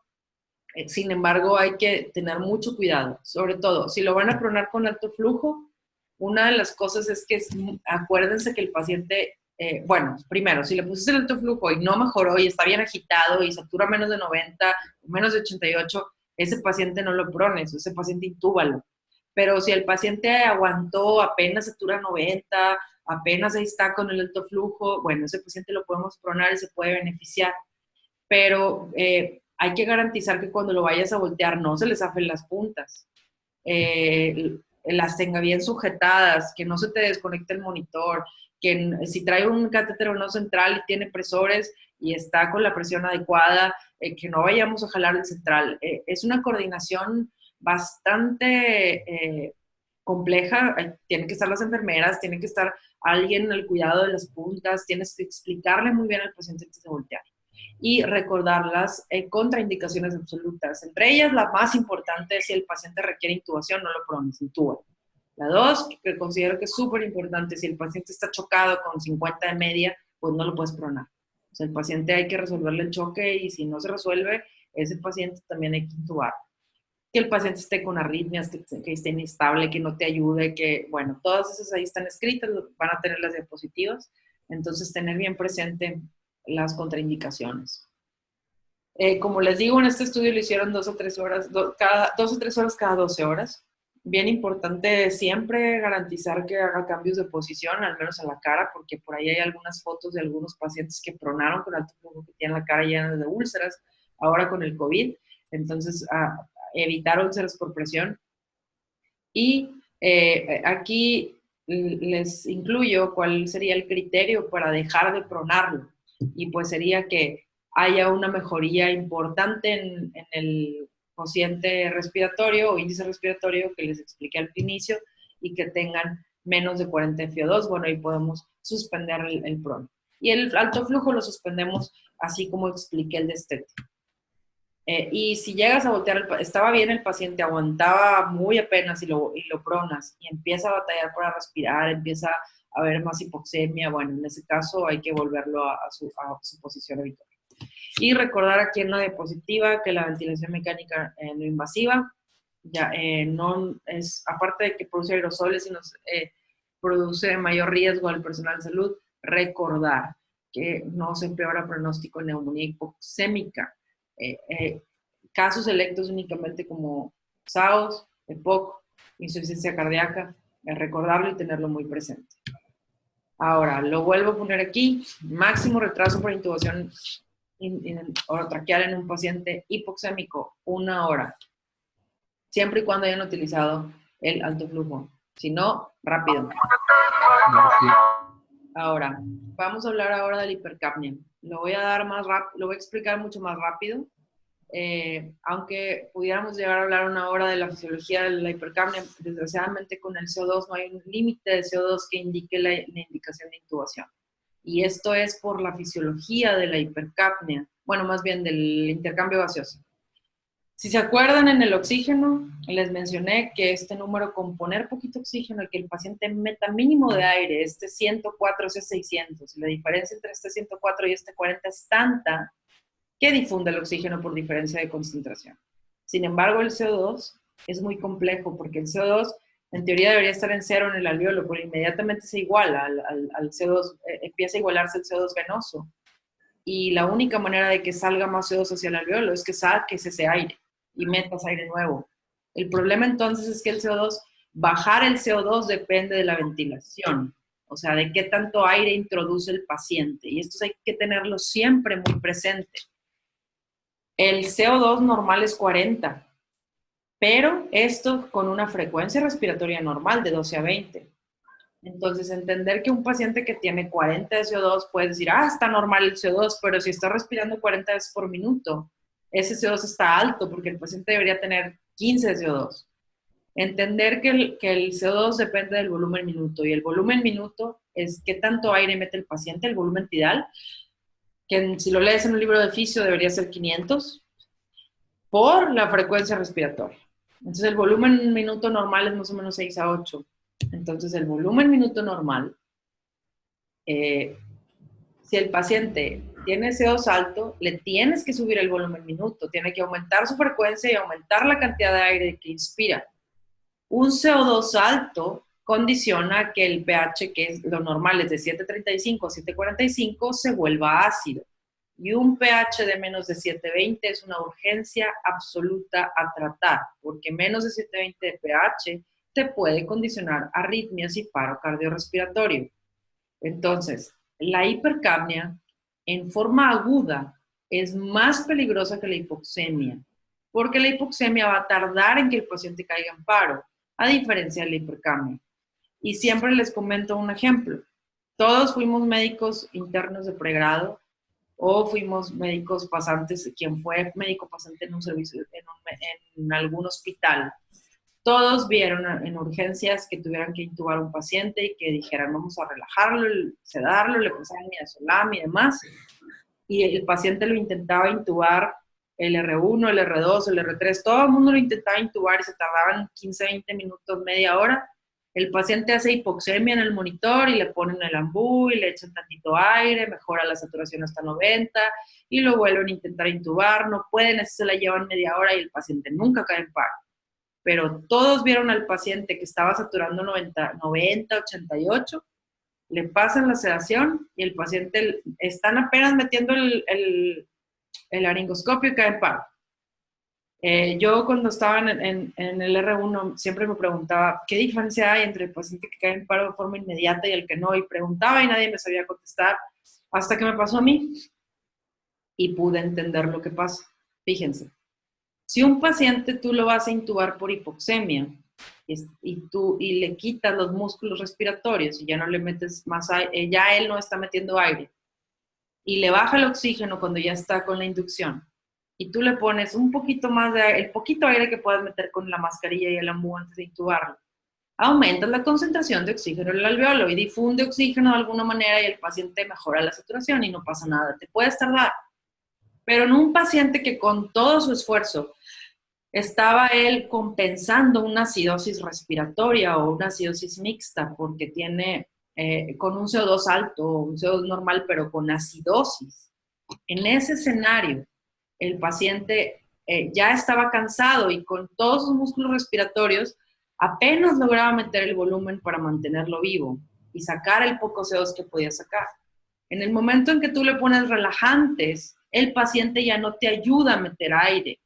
Sin embargo, hay que tener mucho cuidado, sobre todo si lo van a pronar con alto flujo. Una de las cosas es que acuérdense que el paciente, bueno, primero, si le pusiste el alto flujo y no mejoró y está bien agitado y satura menos de 90, menos de 88, ese paciente no lo prones, ese paciente intúbalo. Pero si el paciente aguantó, apenas satura 90, apenas ahí está con el alto flujo, bueno, ese paciente lo podemos pronar y se puede beneficiar. Pero hay que garantizar que cuando lo vayas a voltear no se le zafen las puntas, las tenga bien sujetadas, que no se te desconecte el monitor, que si trae un catéter no central y tiene presores y está con la presión adecuada, que no vayamos a jalar el central. Es una coordinación bastante compleja. Tienen que estar las enfermeras, tiene que estar alguien en el cuidado de las puntas, tienes que explicarle muy bien al paciente antes de voltear y recordar las contraindicaciones absolutas. Entre ellas, la más importante es si el paciente requiere intubación, no lo prones, intúbalo. La 2, que considero que es súper importante, si el paciente está chocado con 50 de media, pues no lo puedes pronar. O sea, el paciente hay que resolverle el choque y si no se resuelve, ese paciente también hay que intubar. Que el paciente esté con arritmias, que esté inestable, que no te ayude, que, bueno, todas esas ahí están escritas, van a tener las diapositivas. Entonces, tener bien presente las contraindicaciones. Como les digo, en este estudio lo hicieron 2 o 3 horas, 2 o 3 horas cada 12 horas. Bien importante siempre garantizar que haga cambios de posición, al menos en la cara, porque por ahí hay algunas fotos de algunos pacientes que pronaron con alto flujo, que tienen la cara llena de úlceras, ahora con el COVID. Entonces, evitar úlceras por presión. Y aquí les incluyo cuál sería el criterio para dejar de pronarlo. Y pues sería que haya una mejoría importante en el cociente respiratorio o índice respiratorio que les expliqué al inicio y que tengan menos de 40 FO2. Bueno, ahí podemos suspender el prono. Y el alto flujo lo suspendemos así como expliqué el destete. Y si llegas a voltear, estaba bien el paciente, aguantaba muy apenas y lo pronas y empieza a batallar para respirar, empieza a haber más hipoxemia, bueno, en ese caso hay que volverlo a su posición habitual. Y recordar aquí en la diapositiva que la ventilación mecánica no invasiva ya no es, aparte de que produce aerosoles y nos produce mayor riesgo al personal de salud, recordar que no se empeora pronóstico en neumonía hipoxémica. Casos electos únicamente como SAOS, EPOC, insuficiencia cardíaca, recordarlo y tenerlo muy presente. Ahora, lo vuelvo a poner aquí, máximo retraso por intubación orotraqueal en un paciente hipoxémico, 1 hora, siempre y cuando hayan utilizado el alto flujo. Si no, rápido. Ahora, vamos a hablar ahora de la hipercapnia. Lo voy a explicar mucho más rápido. Aunque pudiéramos llegar a hablar 1 hora de la fisiología de la hipercapnia, desgraciadamente con el CO2 no hay un límite de CO2 que indique la indicación de intubación. Y esto es por la fisiología de la hipercapnia, bueno, más bien del intercambio gaseoso. Si se acuerdan, en el oxígeno, les mencioné que este número, con poner poquito oxígeno y que el paciente meta mínimo de aire, este 104, ese 600, y la diferencia entre este 104 y este 40 es tanta que difunde el oxígeno por diferencia de concentración. Sin embargo, el CO2 es muy complejo porque el CO2 en teoría debería estar en 0 en el alveolo, pero inmediatamente se iguala al CO2, empieza a igualarse el CO2 venoso. Y la única manera de que salga más CO2 hacia el alveolo es que saques ese aire y metas aire nuevo. El problema entonces es que el CO2, bajar el CO2 depende de la ventilación, o sea, de qué tanto aire introduce el paciente. Y esto hay que tenerlo siempre muy presente. El CO2 normal es 40, pero esto con una frecuencia respiratoria normal de 12 a 20. Entonces, entender que un paciente que tiene 40 de CO2 puede decir, está normal el CO2, pero si está respirando 40 veces por minuto, ese CO2 está alto porque el paciente debería tener 15 de CO2. Entender que el CO2 depende del volumen minuto, y el volumen minuto es qué tanto aire mete el paciente, el volumen tidal, que si lo lees en un libro de fisio debería ser 500, por la frecuencia respiratoria. Entonces el volumen minuto normal es más o menos 6 a 8. Entonces el volumen minuto normal, si el paciente tiene CO2 alto, le tienes que subir el volumen minuto, tiene que aumentar su frecuencia y aumentar la cantidad de aire que inspira. Un CO2 alto condiciona que el pH, que es lo normal, es de 7.35 a 7.45, se vuelva ácido. Y un pH de menos de 7.20 es una urgencia absoluta a tratar, porque menos de 7.20 de pH te puede condicionar arritmias y paro cardiorrespiratorio. Entonces, la hipercapnia en forma aguda es más peligrosa que la hipoxemia, porque la hipoxemia va a tardar en que el paciente caiga en paro, a diferencia de la hipercapnia. Y siempre les comento un ejemplo. Todos fuimos médicos internos de pregrado o fuimos médicos pasantes, quien fue médico pasante en un servicio, en algún hospital. Todos vieron en urgencias que tuvieran que intubar a un paciente y que dijeran, vamos a relajarlo, sedarlo, le pasaban midazolam y demás. Y el paciente lo intentaba intubar, el R1, el R2, el R3, todo el mundo lo intentaba intubar y se tardaban 15, 20 minutos, media hora. El paciente hace hipoxemia en el monitor y le ponen el ambú y le echan tantito aire, mejora la saturación hasta 90 y lo vuelven a intentar intubar. No pueden, así se la llevan media hora y el paciente nunca cae en paro. Pero todos vieron al paciente que estaba saturando 90, 88, le pasan la sedación y el paciente, están apenas metiendo el laringoscopio y cae en paro. Yo cuando estaba en el R1 siempre me preguntaba qué diferencia hay entre el paciente que cae en paro de forma inmediata y el que no, y preguntaba y nadie me sabía contestar, hasta que me pasó a mí y pude entender lo que pasa. Fíjense, si un paciente tú lo vas a intubar por hipoxemia, y le quitas los músculos respiratorios y ya no le metes más aire, ya él no está metiendo aire, y le baja el oxígeno cuando ya está con la inducción, y tú le pones un poquito más de aire, el poquito aire que puedas meter con la mascarilla y el ambú antes de intubarlo, aumentas la concentración de oxígeno en el alveolo y difunde oxígeno de alguna manera y el paciente mejora la saturación y no pasa nada. Te puedes tardar, pero en un paciente que con todo su esfuerzo estaba él compensando una acidosis respiratoria o una acidosis mixta porque tiene con un CO2 alto, un CO2 normal, pero con acidosis. En ese escenario, el paciente ya estaba cansado y con todos sus músculos respiratorios apenas lograba meter el volumen para mantenerlo vivo y sacar el poco CO2 que podía sacar. En el momento en que tú le pones relajantes, el paciente ya no te ayuda a meter aire.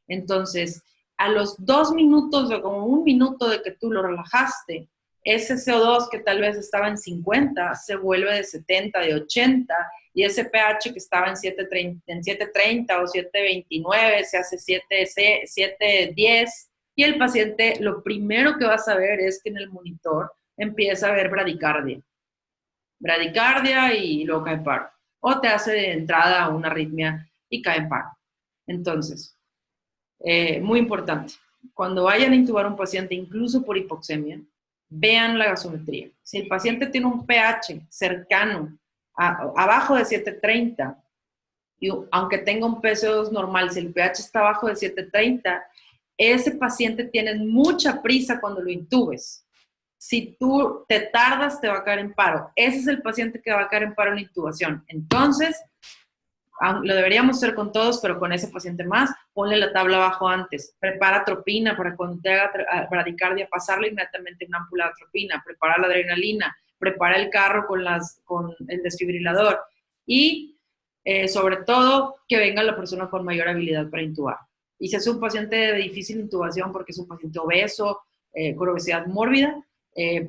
Entonces, a los 2 minutos o como 1 minuto de que tú lo relajaste, ese CO2 que tal vez estaba en 50 se vuelve de 70, de 80, y ese pH que estaba en 730 o 729 se hace 710, y el paciente lo primero que va a saber es que en el monitor empieza a ver bradicardia y luego cae en paro, o te hace de entrada una arritmia y cae en paro. Entonces, muy importante, cuando vayan a intubar a un paciente, incluso por hipoxemia, vean la gasometría. Si el paciente tiene un pH cercano, abajo de 730, y aunque tenga un PCO2 normal, si el pH está abajo de 730, ese paciente tiene mucha prisa cuando lo intubes. Si tú te tardas, te va a caer en paro. Ese es el paciente que va a caer en paro en la intubación. Entonces, lo deberíamos hacer con todos, pero con ese paciente más, ponle la tabla abajo antes. Prepara atropina para cuando te haga bradicardia, pasarle inmediatamente una ámpula de atropina. Prepara la adrenalina, prepara el carro con el desfibrilador y sobre todo que venga la persona con mayor habilidad para intubar. Y si es un paciente de difícil intubación porque es un paciente obeso, con obesidad mórbida,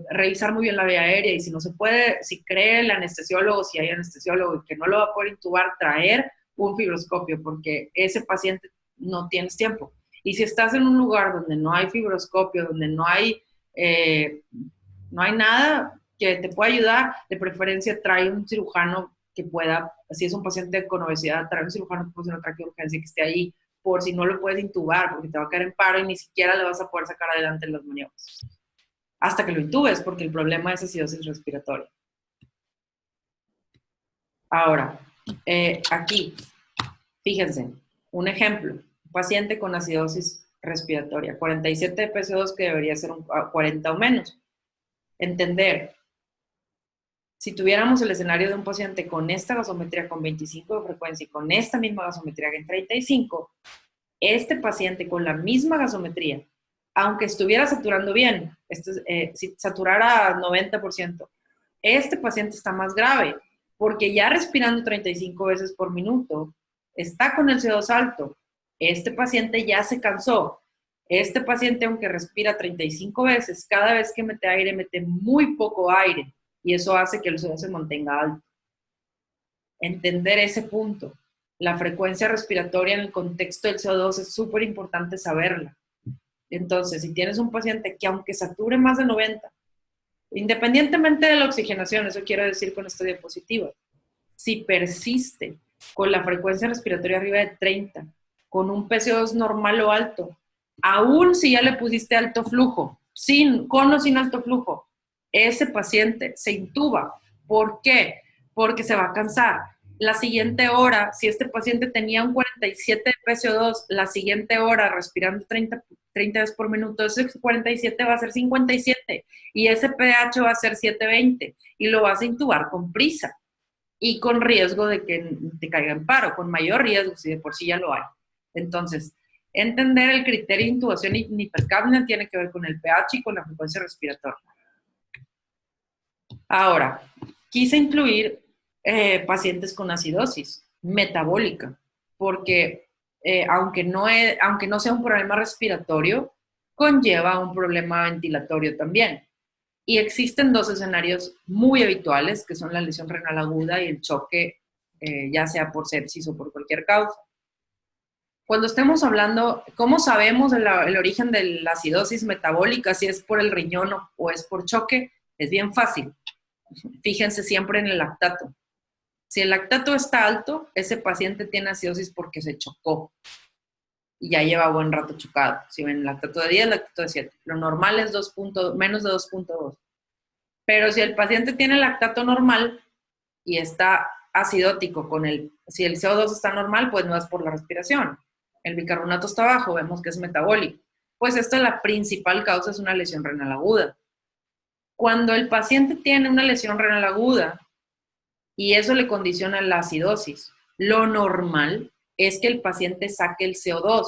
revisar muy bien la vía aérea, y si no se puede, si cree el anestesiólogo, si hay anestesiólogo y que no lo va a poder intubar, traer un fibroscopio, porque ese paciente no tienes tiempo. Y si estás en un lugar donde no hay fibroscopio, donde no hay nada que te pueda ayudar, de preferencia trae un cirujano que pueda, si es un paciente con obesidad, trae un cirujano que pueda hacer una traquea de urgencia que esté ahí, por si no lo puedes intubar, porque te va a caer en paro y ni siquiera le vas a poder sacar adelante las maniobras hasta que lo intubes, porque el problema es acidosis respiratoria. Ahora, aquí, fíjense, un ejemplo, un paciente con acidosis respiratoria, 47 de PCO2 que debería ser 40 o menos. Entender, si tuviéramos el escenario de un paciente con esta gasometría con 25 de frecuencia y con esta misma gasometría en 35, este paciente con la misma gasometría, aunque estuviera saturando bien, si saturara 90%, este paciente está más grave, porque ya respirando 35 veces por minuto, está con el CO2 alto, este paciente ya se cansó, este paciente aunque respira 35 veces, cada vez que mete aire, mete muy poco aire, y eso hace que el CO2 se mantenga alto. Entender ese punto. La frecuencia respiratoria en el contexto del CO2 es súper importante saberla. Entonces, si tienes un paciente que aunque sature más de 90, independientemente de la oxigenación, eso quiero decir con esta diapositiva, si persiste con la frecuencia respiratoria arriba de 30, con un PCO2 normal o alto, aún si ya le pusiste alto flujo, con o sin alto flujo, ese paciente se intuba. ¿Por qué? Porque se va a cansar. La siguiente hora, si este paciente tenía un 47 de PCO2, la siguiente hora respirando 30 veces por minuto, ese 47 va a ser 57 y ese pH va a ser 720 y lo vas a intubar con prisa y con riesgo de que te caiga en paro, con mayor riesgo si de por sí ya lo hay. Entonces, entender el criterio de intubación en hipercapnia tiene que ver con el pH y con la frecuencia respiratoria. Ahora, quise incluir pacientes con acidosis metabólica, porque aunque no sea un problema respiratorio, conlleva un problema ventilatorio también. Y existen 2 escenarios muy habituales, que son la lesión renal aguda y el choque, ya sea por sepsis o por cualquier causa. Cuando estemos hablando, ¿cómo sabemos el origen de la acidosis metabólica? Si es por el riñón o es por choque, es bien fácil. Fíjense siempre en el lactato. Si el lactato está alto, ese paciente tiene acidosis porque se chocó y ya lleva buen rato chocado. Si ven lactato de 10, lactato de 7. Lo normal es menos de 2.2. Pero si el paciente tiene lactato normal y está acidótico si el CO2 está normal, pues no es por la respiración. El bicarbonato está bajo, vemos que es metabólico. Pues la principal causa es una lesión renal aguda. Cuando el paciente tiene una lesión renal aguda y eso le condiciona la acidosis, lo normal es que el paciente saque el CO2,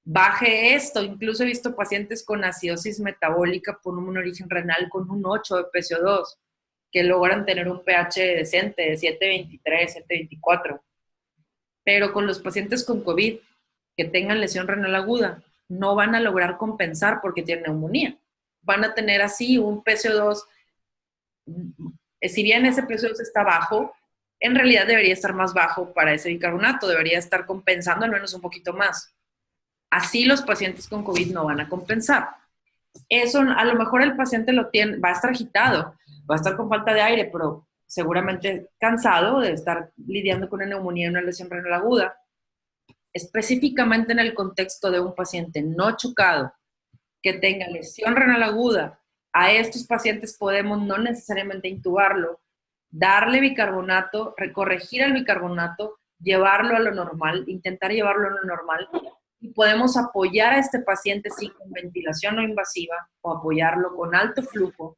baje esto. Incluso he visto pacientes con acidosis metabólica por un origen renal con un 8 de PCO2, que logran tener un pH decente de 7.23, 7.24. Pero con los pacientes con COVID que tengan lesión renal aguda, no van a lograr compensar porque tienen neumonía. Van a tener así un PCO2, si bien ese PCO2 está bajo, en realidad debería estar más bajo para ese bicarbonato, debería estar compensando al menos un poquito más. Así los pacientes con COVID no van a compensar. Eso, a lo mejor el paciente va a estar agitado, va a estar con falta de aire, pero seguramente cansado de estar lidiando con una neumonía y una lesión renal aguda. Específicamente en el contexto de un paciente no chocado que tenga lesión renal aguda, a estos pacientes podemos no necesariamente intubarlo, darle bicarbonato, corregir el bicarbonato, llevarlo a lo normal, intentar llevarlo a lo normal, y podemos apoyar a este paciente sí con ventilación no invasiva o apoyarlo con alto flujo.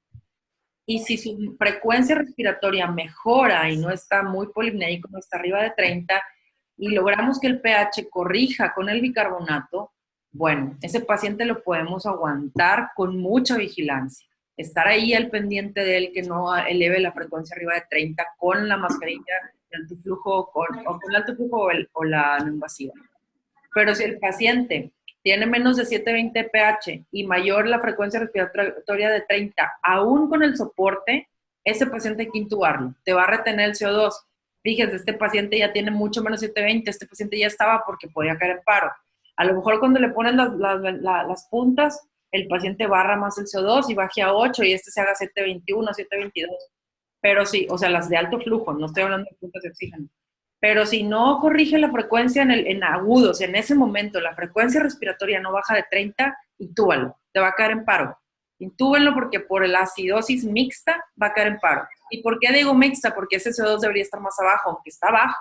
Y si su frecuencia respiratoria mejora y no está muy polimnéico, no está arriba de 30, y logramos que el pH corrija con el bicarbonato, bueno, ese paciente lo podemos aguantar con mucha vigilancia. Estar ahí al pendiente de él, que no eleve la frecuencia arriba de 30 con la mascarilla de alto flujo o con el alto flujo o la no invasiva. Pero si el paciente tiene menos de 720 pH y mayor la frecuencia respiratoria de 30, aún con el soporte, ese paciente hay que intubarlo. Te va a retener el CO2. Fíjense, este paciente ya tiene mucho menos 720, este paciente ya estaba porque podía caer en paro. A lo mejor cuando le ponen las puntas, el paciente barra más el CO2 y baje a 8 y este se haga 721, 722. Pero sí, o sea, las de alto flujo, no estoy hablando de puntas de oxígeno. Pero si no corrige la frecuencia en agudos, en ese momento la frecuencia respiratoria no baja de 30, intúbalo, te va a caer en paro. Intúbenlo porque por la acidosis mixta va a caer en paro. ¿Y por qué digo mixta? Porque ese CO2 debería estar más abajo, aunque está bajo.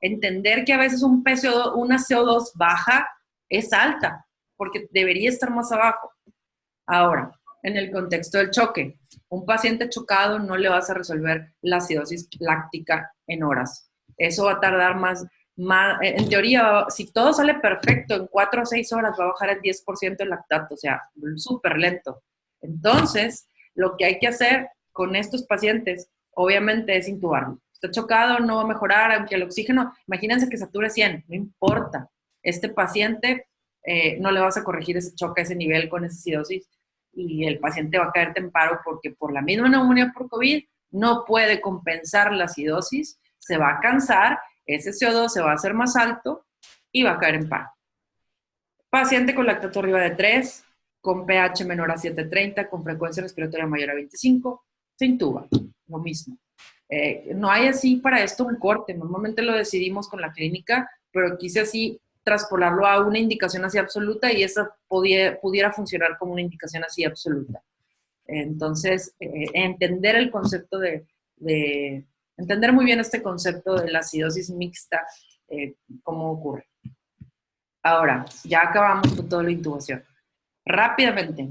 Entender que a veces una CO2 baja es alta, porque debería estar más abajo. Ahora, en el contexto del choque, un paciente chocado no le vas a resolver la acidosis láctica en horas. Eso va a tardar más, en teoría, si todo sale perfecto, en 4 o 6 horas va a bajar el 10% el lactato, o sea, súper lento. Entonces, lo que hay que hacer con estos pacientes, obviamente, es intubarlo. Está chocado, no va a mejorar, aunque el oxígeno, imagínense que sature 100, no importa. Este paciente no le vas a corregir ese choque a ese nivel con esa acidosis y el paciente va a caerte en paro porque por la misma neumonía por COVID no puede compensar la acidosis, se va a cansar, ese CO2 se va a hacer más alto y va a caer en paro. Paciente con lactato arriba de 3, con pH menor a 730, con frecuencia respiratoria mayor a 25, se intuba, lo mismo. No hay así para esto un corte, normalmente lo decidimos con la clínica, pero quise así traspolarlo a una indicación así absoluta y esa pudiera funcionar como una indicación así absoluta. Entonces, entender el concepto entender muy bien este concepto de la acidosis mixta, cómo ocurre. Ahora, ya acabamos con toda la intubación. Rápidamente,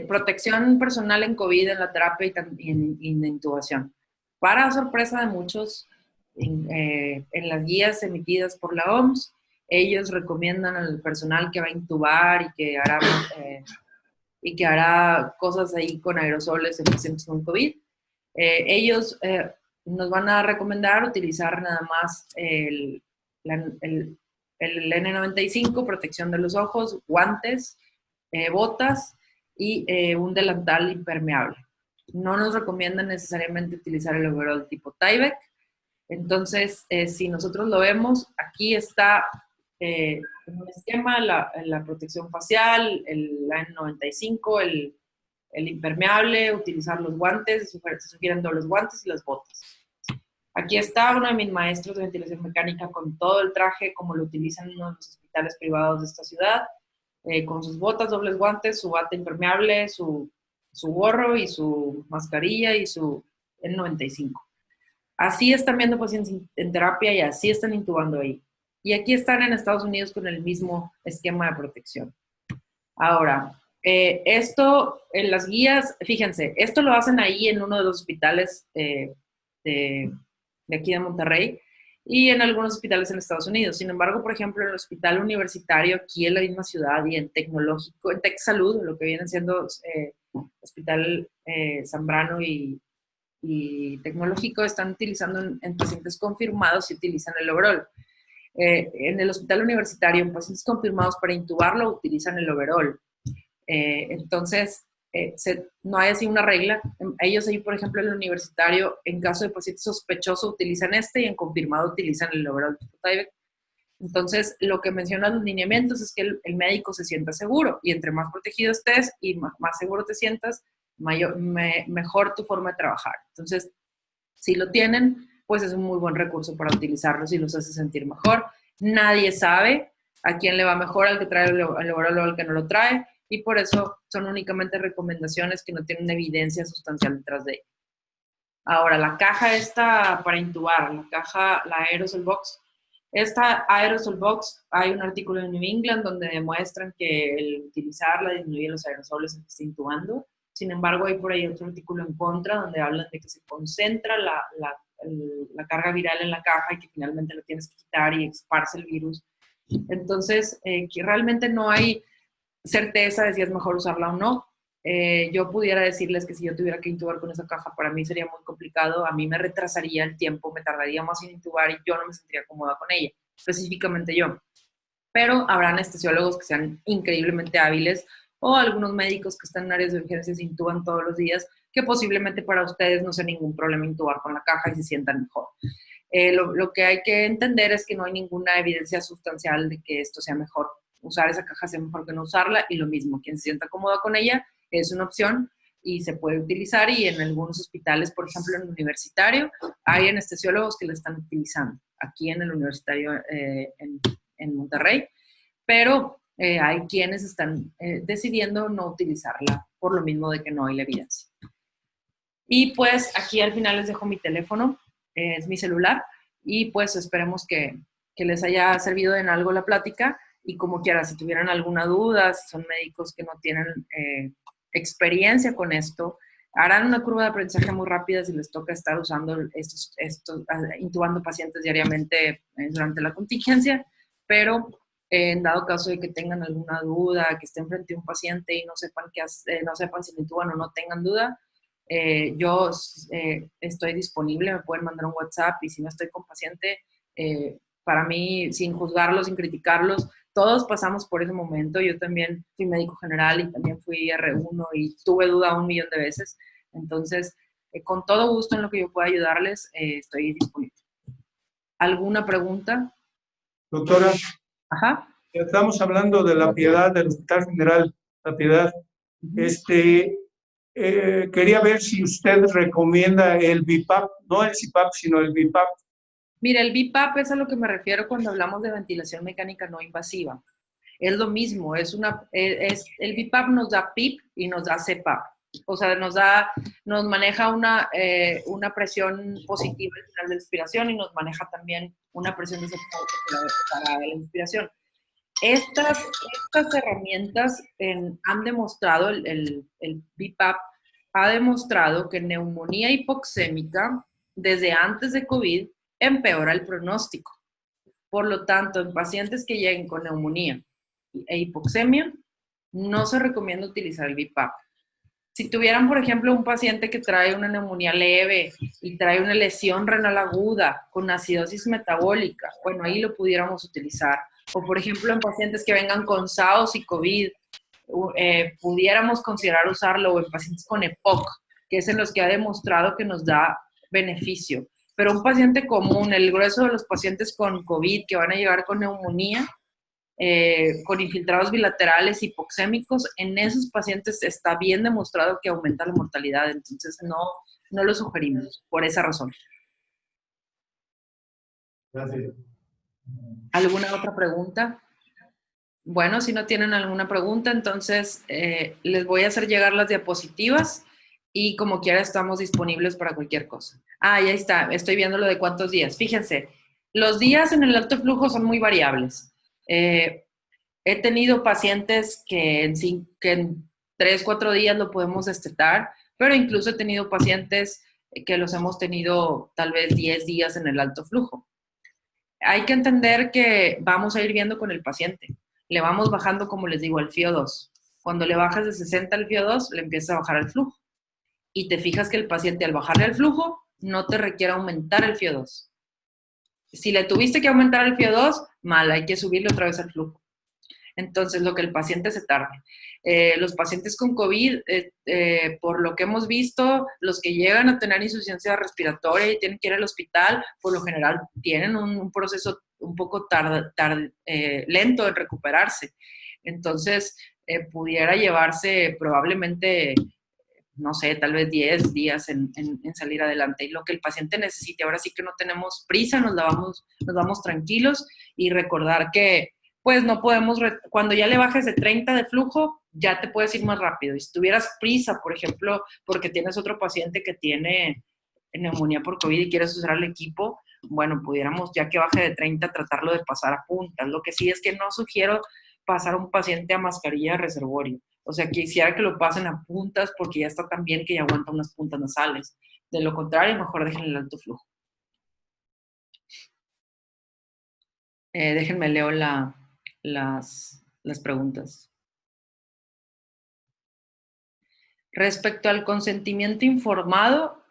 protección personal en COVID en la terapia y en intubación. Para sorpresa de muchos, en las guías emitidas por la OMS, ellos recomiendan al personal que va a intubar y que hará cosas ahí con aerosoles en pacientes con COVID. Ellos nos van a recomendar utilizar nada más el N95, protección de los ojos, guantes, botas y un delantal impermeable. No nos recomiendan necesariamente utilizar el overall tipo Tyvek. Entonces, si nosotros lo vemos, aquí está en un esquema, la protección facial, la N95, el impermeable, utilizar los guantes, se sugieren dobles guantes y las botas. Aquí está uno de mis maestros de ventilación mecánica con todo el traje, como lo utilizan en uno de los hospitales privados de esta ciudad, con sus botas, dobles guantes, su bata impermeable, su gorro y su mascarilla y su N95. Así están viendo pacientes en terapia y así están intubando ahí. Y aquí están en Estados Unidos con el mismo esquema de protección. Ahora, esto en las guías, fíjense, esto lo hacen ahí en uno de los hospitales de aquí de Monterrey y en algunos hospitales en Estados Unidos. Sin embargo, por ejemplo, en el hospital universitario aquí en la misma ciudad y en tecnológico, en Tech Salud, lo que viene siendo Hospital Zambrano y tecnológico, están utilizando en pacientes confirmados y utilizan el overall. En el hospital universitario, en pacientes confirmados para intubarlo, utilizan el overall. Entonces, no hay así una regla. Ellos ahí, por ejemplo, en el universitario, en caso de paciente sospechoso, utilizan y en confirmado utilizan el overall. Entonces, lo que mencionan los lineamientos es que el médico se sienta seguro y entre más protegido estés y más seguro te sientas, mejor tu forma de trabajar. Entonces, si lo tienen, pues es un muy buen recurso para utilizarlos y los hace sentir mejor. Nadie sabe a quién le va mejor, al que trae el overall o al que no lo trae, y por eso son únicamente recomendaciones que no tienen evidencia sustancial detrás de ellas. Ahora, la caja esta para intubar, la Aerosol Box. Esta Aerosol Box, hay un artículo en New England donde demuestran que el utilizarla disminuye los aerosoles que está intubando. Sin embargo, hay por ahí otro artículo en contra donde hablan de que se concentra la carga viral en la caja y que finalmente lo tienes que quitar y esparce el virus. Entonces, que realmente no hay certeza de si es mejor usarla o no. Yo pudiera decirles que si yo tuviera que intubar con esa caja, para mí sería muy complicado, a mí me retrasaría el tiempo, me tardaría más en intubar y yo no me sentiría cómoda con ella, específicamente yo. Pero habrá anestesiólogos que sean increíblemente hábiles o algunos médicos que están en áreas de urgencias e intuban todos los días, que posiblemente para ustedes no sea ningún problema intubar con la caja y se sientan mejor. Lo que hay que entender es que no hay ninguna evidencia sustancial de que esto sea mejor. Usar esa caja sea mejor que no usarla y lo mismo, quien se sienta cómoda con ella es una opción y se puede utilizar y en algunos hospitales, por ejemplo en el universitario, hay anestesiólogos que la están utilizando, aquí en el universitario en Monterrey, pero hay quienes están decidiendo no utilizarla por lo mismo de que no hay la evidencia. Y pues aquí al final les dejo mi teléfono, es mi celular, y pues esperemos que les haya servido en algo la plática y como quiera, si tuvieran alguna duda, si son médicos que no tienen experiencia con esto, harán una curva de aprendizaje muy rápida si les toca estar usando intubando pacientes diariamente durante la contingencia, pero en dado caso de que tengan alguna duda, que estén frente a un paciente y no sepan no sepan si le intuban o no tengan duda, yo estoy disponible, me pueden mandar un WhatsApp y si no estoy con paciente, para mí, sin juzgarlos, sin criticarlos, todos pasamos por ese momento. Yo también fui médico general y también fui R1 y tuve duda 1.000.000 de veces. Entonces, con todo gusto en lo que yo pueda ayudarles, estoy disponible. ¿Alguna pregunta? Doctora, Ajá. estamos hablando de La Piedad, del Hospital General La Piedad. Quería ver si usted recomienda el BiPAP, no el CPAP, sino el BiPAP. Mira, el BiPAP es a lo que me refiero cuando hablamos de ventilación mecánica no invasiva. Es lo mismo, el BiPAP nos da PIP y nos da CPAP. O sea, nos maneja una presión positiva al final de la inspiración y nos maneja también una presión de soporte para la inspiración. Estas herramientas han demostrado, el BiPAP ha demostrado que neumonía hipoxémica desde antes de COVID empeora el pronóstico. Por lo tanto, en pacientes que lleguen con neumonía e hipoxemia, no se recomienda utilizar el BiPAP. Si tuvieran, por ejemplo, un paciente que trae una neumonía leve y trae una lesión renal aguda con acidosis metabólica, bueno, ahí lo pudiéramos utilizar. O, por ejemplo, en pacientes que vengan con SARS y COVID, pudiéramos considerar usarlo, o en pacientes con EPOC, que es en los que ha demostrado que nos da beneficio. Pero un paciente común, el grueso de los pacientes con COVID que van a llegar con neumonía, con infiltrados bilaterales hipoxémicos, en esos pacientes está bien demostrado que aumenta la mortalidad, entonces no lo sugerimos por esa razón. Gracias. ¿Alguna otra pregunta? Bueno, si no tienen alguna pregunta, entonces les voy a hacer llegar las diapositivas y como quiera estamos disponibles para cualquier cosa. Ah, ya está, estoy viendo lo de cuántos días. Fíjense, los días en el alto flujo son muy variables. He tenido pacientes que en 3, 4 días lo podemos destetar, pero incluso he tenido pacientes que los hemos tenido tal vez 10 días en el alto flujo. Hay que entender que vamos a ir viendo con el paciente. Le vamos bajando, como les digo, el FiO2. Cuando le bajas de 60 al FiO2, le empieza a bajar el flujo. Y te fijas que el paciente, al bajarle el flujo, no te requiere aumentar el FiO2. Si le tuviste que aumentar el FiO2, mal, hay que subirle otra vez al flujo. Entonces, lo que el paciente se tarde. Los pacientes con COVID, por lo que hemos visto, los que llegan a tener insuficiencia respiratoria y tienen que ir al hospital, por lo general tienen un proceso un poco lento en recuperarse. Entonces, pudiera llevarse probablemente, no sé, tal vez 10 días en salir adelante. Y lo que el paciente necesite, ahora sí que no tenemos prisa, nos vamos tranquilos y recordar que pues no podemos, cuando ya le bajes de 30 de flujo, ya te puedes ir más rápido. Y si tuvieras prisa, por ejemplo, porque tienes otro paciente que tiene neumonía por COVID y quieres usar el equipo, bueno, pudiéramos, ya que baje de 30, tratarlo de pasar a puntas. Lo que sí es que no sugiero pasar a un paciente a mascarilla de reservorio. O sea, quisiera que lo pasen a puntas porque ya está tan bien que ya aguanta unas puntas nasales. De lo contrario, mejor dejen el alto flujo. Déjenme leo las preguntas. Respecto al consentimiento informado,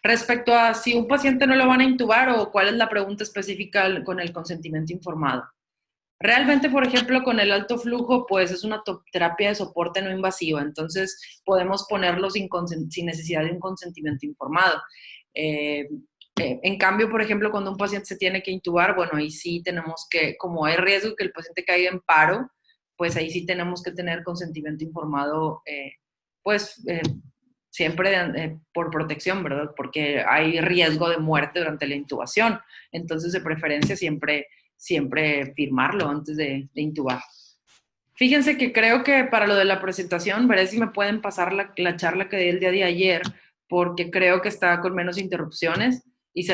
respecto a si un paciente no lo van a intubar o cuál es la pregunta específica con el consentimiento informado. Realmente, por ejemplo, con el alto flujo, pues es una terapia de soporte no invasiva, entonces podemos ponerlo sin necesidad de un consentimiento informado. En cambio, por ejemplo, cuando un paciente se tiene que intubar, bueno, ahí sí tenemos que, como hay riesgo que el paciente caiga en paro, pues ahí sí tenemos que tener consentimiento informado, siempre por protección, ¿verdad? Porque hay riesgo de muerte durante la intubación. Entonces, de preferencia, siempre firmarlo antes de intubar. Fíjense que creo que para lo de la presentación, veré si me pueden pasar la charla que di el día de ayer, porque creo que está con menos interrupciones y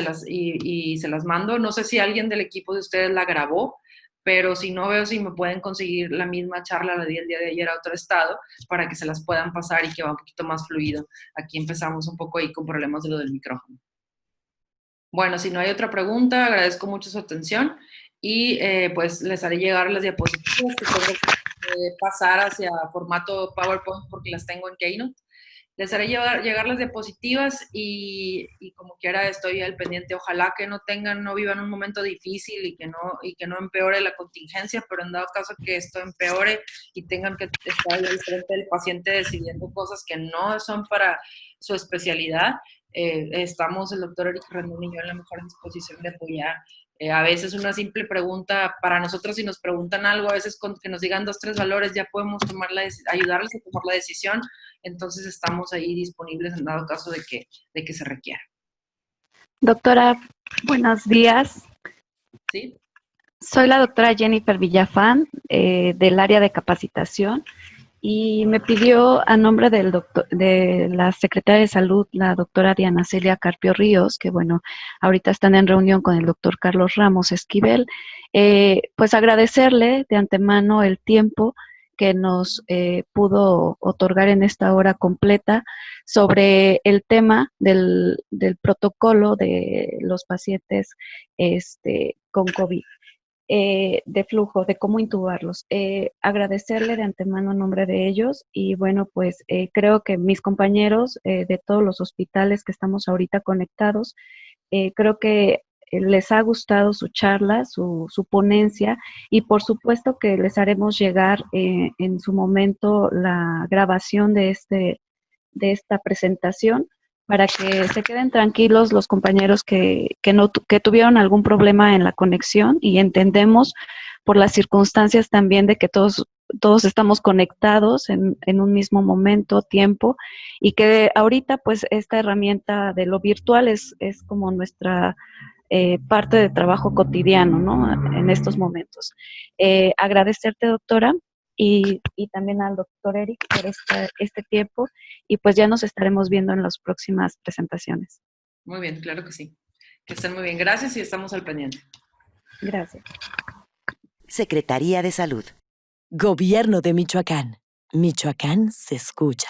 se las mando. No sé si alguien del equipo de ustedes la grabó, pero si no, veo si me pueden conseguir la misma charla, la di el día de ayer a otro estado, para que se las puedan pasar y que va un poquito más fluido. Aquí empezamos un poco ahí con problemas de lo del micrófono. Bueno, si no hay otra pregunta, agradezco mucho su atención y pues les haré llegar las diapositivas que tengo que pasar hacia formato PowerPoint porque las tengo en Keynote. Les haré llegar las diapositivas y como quiera estoy al pendiente. Ojalá que no vivan un momento difícil y que no empeore la contingencia, pero en dado caso que esto empeore y tengan que estar al frente del paciente decidiendo cosas que no son para su especialidad, estamos el doctor Eric Rendón y yo en la mejor disposición de apoyar. A veces una simple pregunta, para nosotros si nos preguntan algo, a veces con que nos digan 2, 3 valores ya podemos ayudarles a tomar la decisión, entonces estamos ahí disponibles en dado caso de que se requiera. Doctora, buenos días. ¿Sí? Soy la doctora Jennifer Villafán, del área de capacitación, y me pidió a nombre de la Secretaria de Salud, la doctora Diana Celia Carpio Ríos, que bueno, ahorita están en reunión con el doctor Carlos Ramos Esquivel, pues agradecerle de antemano el tiempo que nos pudo otorgar en esta hora completa sobre el tema del protocolo de los pacientes con COVID. De flujo, de cómo intubarlos. Agradecerle de antemano en nombre de ellos y bueno, pues creo que mis compañeros de todos los hospitales que estamos ahorita conectados, creo que les ha gustado su charla, su ponencia y por supuesto que les haremos llegar en su momento la grabación de esta presentación para que se queden tranquilos los compañeros que tuvieron algún problema en la conexión y entendemos por las circunstancias también de que todos estamos conectados en un mismo momento, tiempo, y que ahorita pues esta herramienta de lo virtual es como nuestra parte de trabajo cotidiano, ¿no? En estos momentos. Agradecerte, doctora, y también al doctor Eric por este tiempo, y pues ya nos estaremos viendo en las próximas presentaciones. Muy bien, claro que sí. Que estén muy bien. Gracias y estamos al pendiente. Gracias. Secretaría de Salud. Gobierno de Michoacán. Michoacán se escucha.